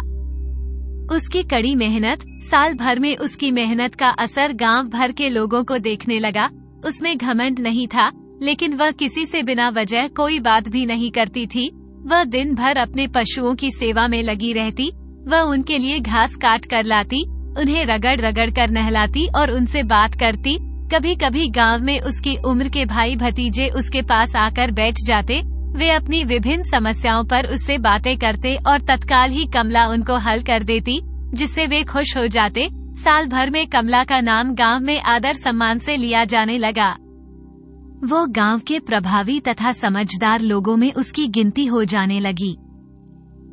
उसकी कड़ी मेहनत। साल भर में उसकी मेहनत का असर गांव भर के लोगों को देखने लगा। उसमें घमंड नहीं था, लेकिन वह किसी से बिना वजह कोई बात भी नहीं करती थी। वह दिन भर अपने पशुओं की सेवा में लगी रहती। वह उनके लिए घास काट कर लाती, उन्हें रगड़ रगड़ कर नहलाती और उनसे बात करती। कभी कभी गांव में उसकी उम्र के भाई भतीजे उसके पास आकर बैठ जाते। वे अपनी विभिन्न समस्याओं पर उससे बातें करते और तत्काल ही कमला उनको हल कर देती, जिससे वे खुश हो जाते। साल भर में कमला का नाम गांव में आदर सम्मान से लिया जाने लगा। वो गांव के प्रभावी तथा समझदार लोगों में उसकी गिनती हो जाने लगी।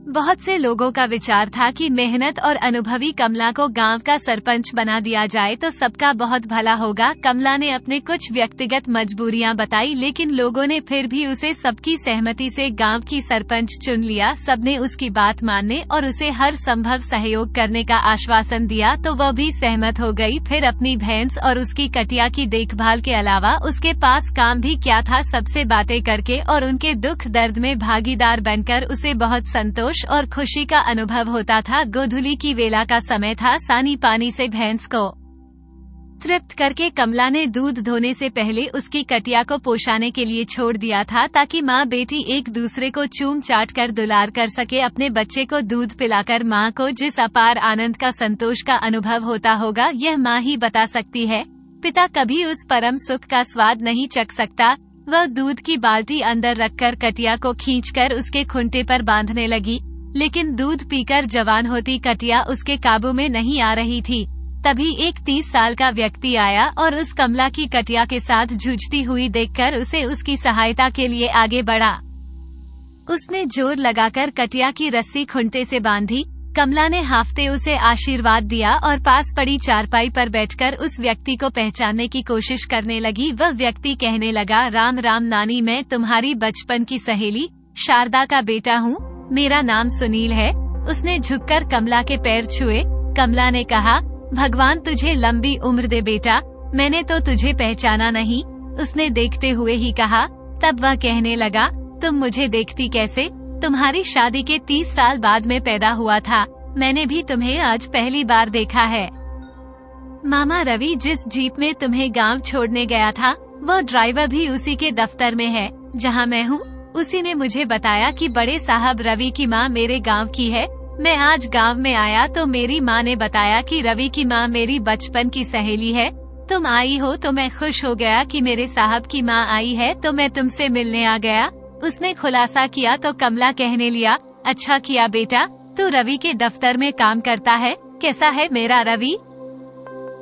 बहुत से लोगों का विचार था कि मेहनत और अनुभवी कमला को गांव का सरपंच बना दिया जाए तो सबका बहुत भला होगा। कमला ने अपने कुछ व्यक्तिगत मजबूरियां बताई, लेकिन लोगों ने फिर भी उसे सबकी सहमति से गांव की सरपंच चुन लिया। सबने उसकी बात मानने और उसे हर संभव सहयोग करने का आश्वासन दिया तो वह भी सहमत हो गई। फिर अपनी भैंस और उसकी कटिया की देखभाल के अलावा उसके पास काम भी क्या था। सबसे बातें करके और उनके दुख दर्द में भागीदार बनकर उसे बहुत संतोष और खुशी का अनुभव होता था। गोधूली की वेला का समय था। सानी पानी से भैंस को तृप्त करके कमला ने दूध धोने से पहले उसकी कटिया को पोषाने के लिए छोड़ दिया था, ताकि माँ बेटी एक दूसरे को चूम चाट कर दुलार कर सके। अपने बच्चे को दूध पिलाकर माँ को जिस अपार आनंद का संतोष का अनुभव होता होगा, यह माँ ही बता सकती है। पिता कभी उस परम सुख का स्वाद नहीं चख सकता। वह दूध की बाल्टी अंदर रखकर कटिया को खींचकर उसके खूंटे पर बांधने लगी, लेकिन दूध पीकर जवान होती कटिया उसके काबू में नहीं आ रही थी। तभी एक 30 साल का व्यक्ति आया और उस कमला की कटिया के साथ जूझती हुई देखकर उसे उसकी सहायता के लिए आगे बढ़ा। उसने जोर लगाकर कटिया की रस्सी खूंटे से बांधी। कमला ने हाफते उसे आशीर्वाद दिया और पास पड़ी चारपाई पर बैठकर उस व्यक्ति को पहचानने की कोशिश करने लगी। वह व्यक्ति कहने लगा, राम राम नानी, मैं तुम्हारी बचपन की सहेली शारदा का बेटा हूँ। मेरा नाम सुनील है। उसने झुककर कमला के पैर छुए। कमला ने कहा, भगवान तुझे लंबी उम्र दे बेटा, मैंने तो तुझे पहचाना नहीं। उसने देखते हुए ही कहा। तब वह कहने लगा, तुम मुझे देखती कैसे? तुम्हारी शादी के 30 साल बाद में पैदा हुआ था। मैंने भी तुम्हें आज पहली बार देखा है। मामा रवि जिस जीप में तुम्हें गांव छोड़ने गया था, वो ड्राइवर भी उसी के दफ्तर में है जहां मैं हूँ। उसी ने मुझे बताया कि बड़े साहब रवि की माँ मेरे गांव की है। मैं आज गांव में आया तो मेरी माँ ने बताया कि रवि की माँ मेरी बचपन की सहेली है। तुम आई हो तो मैं खुश हो गया कि मेरे साहब की माँ आई है, तो मैं तुमसे मिलने आ गया। उसने खुलासा किया तो कमला कहने लिया, अच्छा किया बेटा, तू रवि के दफ्तर में काम करता है, कैसा है मेरा रवि?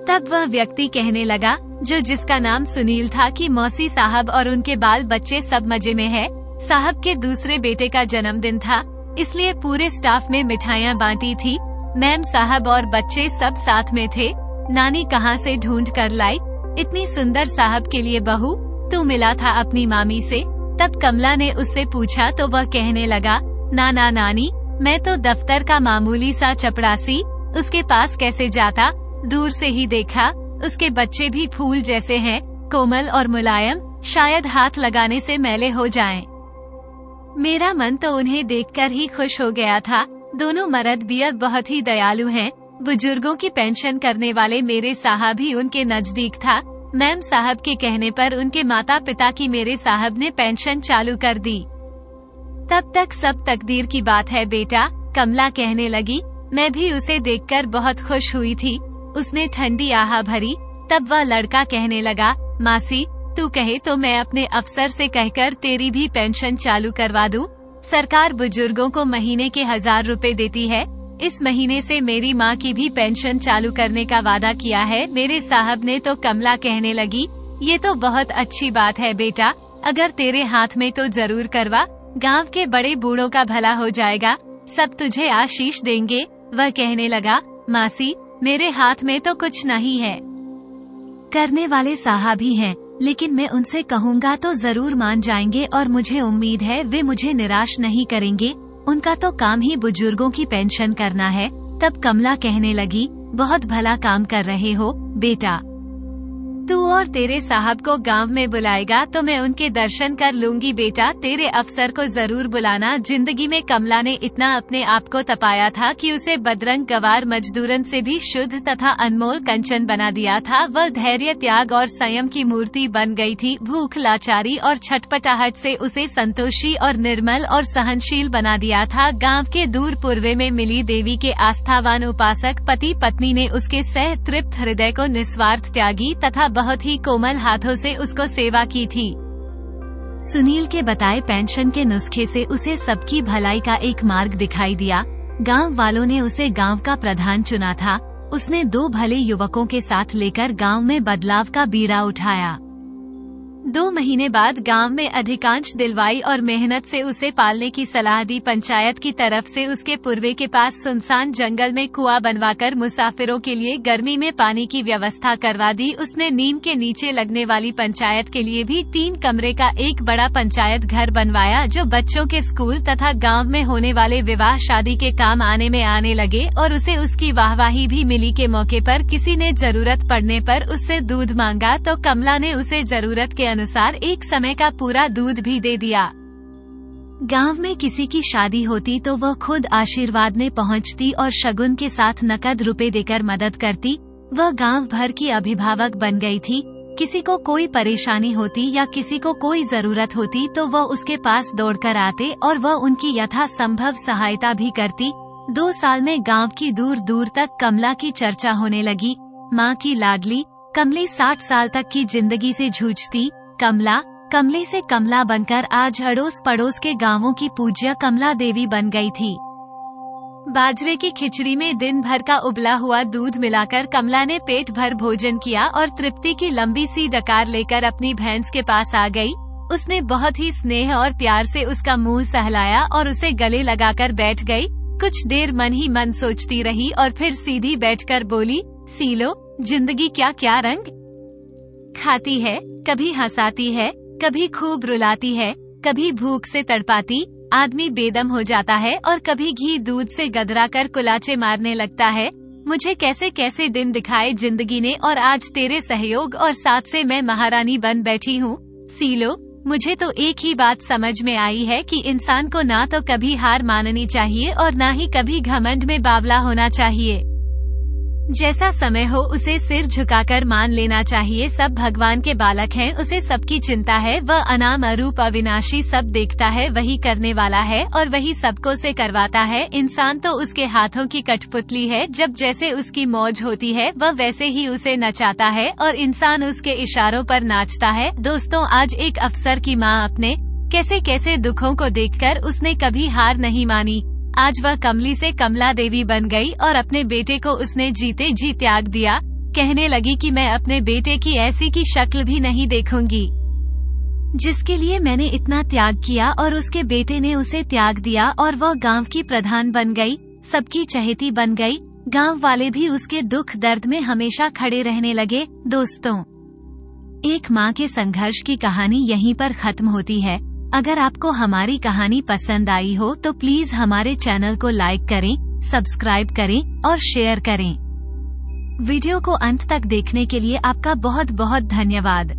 तब वह व्यक्ति कहने लगा, जो जिसका नाम सुनील था, कि मौसी साहब और उनके बाल बच्चे सब मजे में है। साहब के दूसरे बेटे का जन्मदिन था, इसलिए पूरे स्टाफ में मिठाइयाँ बांटी थी। मैम साहब और बच्चे सब साथ में थे। नानी कहाँ से ढूंढ कर लाई इतनी सुंदर साहब के लिए बहू? तू मिला था अपनी मामी से? तब कमला ने उससे पूछा तो वह कहने लगा, ना ना नानी, मैं तो दफ्तर का मामूली सा चपरासी, उसके पास कैसे जाता, दूर से ही देखा। उसके बच्चे भी फूल जैसे हैं, कोमल और मुलायम, शायद हाथ लगाने से मैले हो जाएं। मेरा मन तो उन्हें देखकर ही खुश हो गया था। दोनों मर्द बियर बहुत ही दयालु हैं। बुजुर्गों की पेंशन करने वाले मेरे साहब भी उनके नजदीक था। मैम साहब के कहने पर उनके माता पिता की मेरे साहब ने पेंशन चालू कर दी। तब तक सब तकदीर की बात है बेटा, कमला कहने लगी। मैं भी उसे देखकर बहुत खुश हुई थी। उसने ठंडी आह भरी। तब वह लड़का कहने लगा, मासी तू कहे तो मैं अपने अफसर से कहकर तेरी भी पेंशन चालू करवा दूं। सरकार बुजुर्गों को महीने के 1000 रुपए देती है। इस महीने से मेरी माँ की भी पेंशन चालू करने का वादा किया है मेरे साहब ने। तो कमला कहने लगी, ये तो बहुत अच्छी बात है बेटा, अगर तेरे हाथ में तो जरूर करवा। गांव के बड़े बूढ़ों का भला हो जाएगा, सब तुझे आशीष देंगे। वह कहने लगा, मासी मेरे हाथ में तो कुछ नहीं है। करने वाले साहब ही हैं, लेकिन मैं उनसे कहूँगा तो जरूर मान जाएंगे और मुझे उम्मीद है वे मुझे निराश नहीं करेंगे। उनका तो काम ही बुजुर्गों की पेंशन करना है। तब कमला कहने लगी, बहुत भला काम कर रहे हो बेटा। तू और तेरे साहब को गांव में बुलाएगा तो मैं उनके दर्शन कर लूंगी बेटा। तेरे अफसर को जरूर बुलाना। जिंदगी में कमला ने इतना अपने आप को तपाया था कि उसे बदरंग गवार मजदूरन से भी शुद्ध तथा अनमोल कंचन बना दिया था। वह धैर्य, त्याग और संयम की मूर्ति बन गई थी। भूख, लाचारी और छटपटाहट से उसे संतोषी और निर्मल और सहनशील बना दिया था। गाँव के दूर पूर्वे में मिली देवी के आस्थावान उपासक पति पत्नी ने उसके सह तृप्त हृदय को निस्वार्थ त्यागी तथा बहुत ही कोमल हाथों से उसको सेवा की थी। सुनील के बताए पेंशन के नुस्खे से उसे सबकी भलाई का एक मार्ग दिखाई दिया। गांव वालों ने उसे गांव का प्रधान चुना था। उसने 2 भले युवकों के साथ लेकर गांव में बदलाव का बीड़ा उठाया। 2 महीने बाद गांव में अधिकांश दिलवाई और मेहनत से उसे पालने की सलाह दी पंचायत की तरफ से। उसके पूर्वे के पास सुनसान जंगल में कुआं बनवाकर मुसाफिरों के लिए गर्मी में पानी की व्यवस्था करवा दी। उसने नीम के नीचे लगने वाली पंचायत के लिए भी 3 कमरे का एक बड़ा पंचायत घर बनवाया, जो बच्चों के स्कूल तथा गाँव में होने वाले विवाह शादी के काम आने लगे। और उसे उसकी वाहवाही भी मिली के मौके पर किसी ने जरूरत पड़ने पर उससे दूध मांगा तो कमला ने उसे जरूरत के अनुसार एक समय का पूरा दूध भी दे दिया। गांव में किसी की शादी होती तो वह खुद आशीर्वाद में पहुंचती और शगुन के साथ नकद रुपए देकर मदद करती। वह गांव भर की अभिभावक बन गई थी। किसी को कोई परेशानी होती या किसी को कोई जरूरत होती तो वह उसके पास दौड़कर आते और वह उनकी यथासंभव सहायता भी करती। 2 साल में गांव की दूर दूर तक कमला की चर्चा होने लगी। माँ की लाडली कमली 60 साल तक की जिंदगी से जूझती कमली से कमला बनकर आज अड़ोस पड़ोस के गांवों की पूज्य कमला देवी बन गई थी। बाजरे की खिचड़ी में दिन भर का उबला हुआ दूध मिलाकर कमला ने पेट भर भोजन किया और तृप्ति की लंबी सी डकार लेकर अपनी भैंस के पास आ गई। उसने बहुत ही स्नेह और प्यार से उसका मुंह सहलाया और उसे गले लगाकर बैठ गई। कुछ देर मन ही मन सोचती रही और फिर सीधी बैठकर बोली, सीलो, जिंदगी क्या क्या रंग खाती है, कभी हंसाती है, कभी खूब रुलाती है, कभी भूख से तड़पाती आदमी बेदम हो जाता है और कभी घी दूध से गदरा कर कुलाचे मारने लगता है। मुझे कैसे कैसे दिन दिखाए जिंदगी ने और आज तेरे सहयोग और साथ से मैं महारानी बन बैठी हूँ। सीलो, मुझे तो एक ही बात समझ में आई है कि इंसान को ना तो कभी हार माननी चाहिए और ना ही कभी घमंड में बावला होना चाहिए। जैसा समय हो उसे सिर झुकाकर मान लेना चाहिए। सब भगवान के बालक हैं, उसे सबकी चिंता है। वह अनाम अरूप अविनाशी सब देखता है, वही करने वाला है और वही सबको से करवाता है। इंसान तो उसके हाथों की कठपुतली है, जब जैसे उसकी मौज होती है वह वैसे ही उसे नचाता है और इंसान उसके इशारों पर नाचता है। दोस्तों, आज एक अफसर की माँ अपने कैसे कैसे दुखों को देखकर उसने कभी हार नहीं मानी। आज वह कमली से कमला देवी बन गई और अपने बेटे को उसने जीते जी त्याग दिया। कहने लगी कि मैं अपने बेटे की ऐसी की शक्ल भी नहीं देखूंगी जिसके लिए मैंने इतना त्याग किया, और उसके बेटे ने उसे त्याग दिया और वह गांव की प्रधान बन गई, सबकी चहेती बन गई। गांव वाले भी उसके दुख दर्द में हमेशा खड़े रहने लगे। दोस्तों, एक माँ के संघर्ष की कहानी यहीं पर खत्म होती है। अगर आपको हमारी कहानी पसंद आई हो तो प्लीज हमारे चैनल को लाइक करें, सब्सक्राइब करें और शेयर करें। वीडियो को अंत तक देखने के लिए आपका बहुत बहुत धन्यवाद।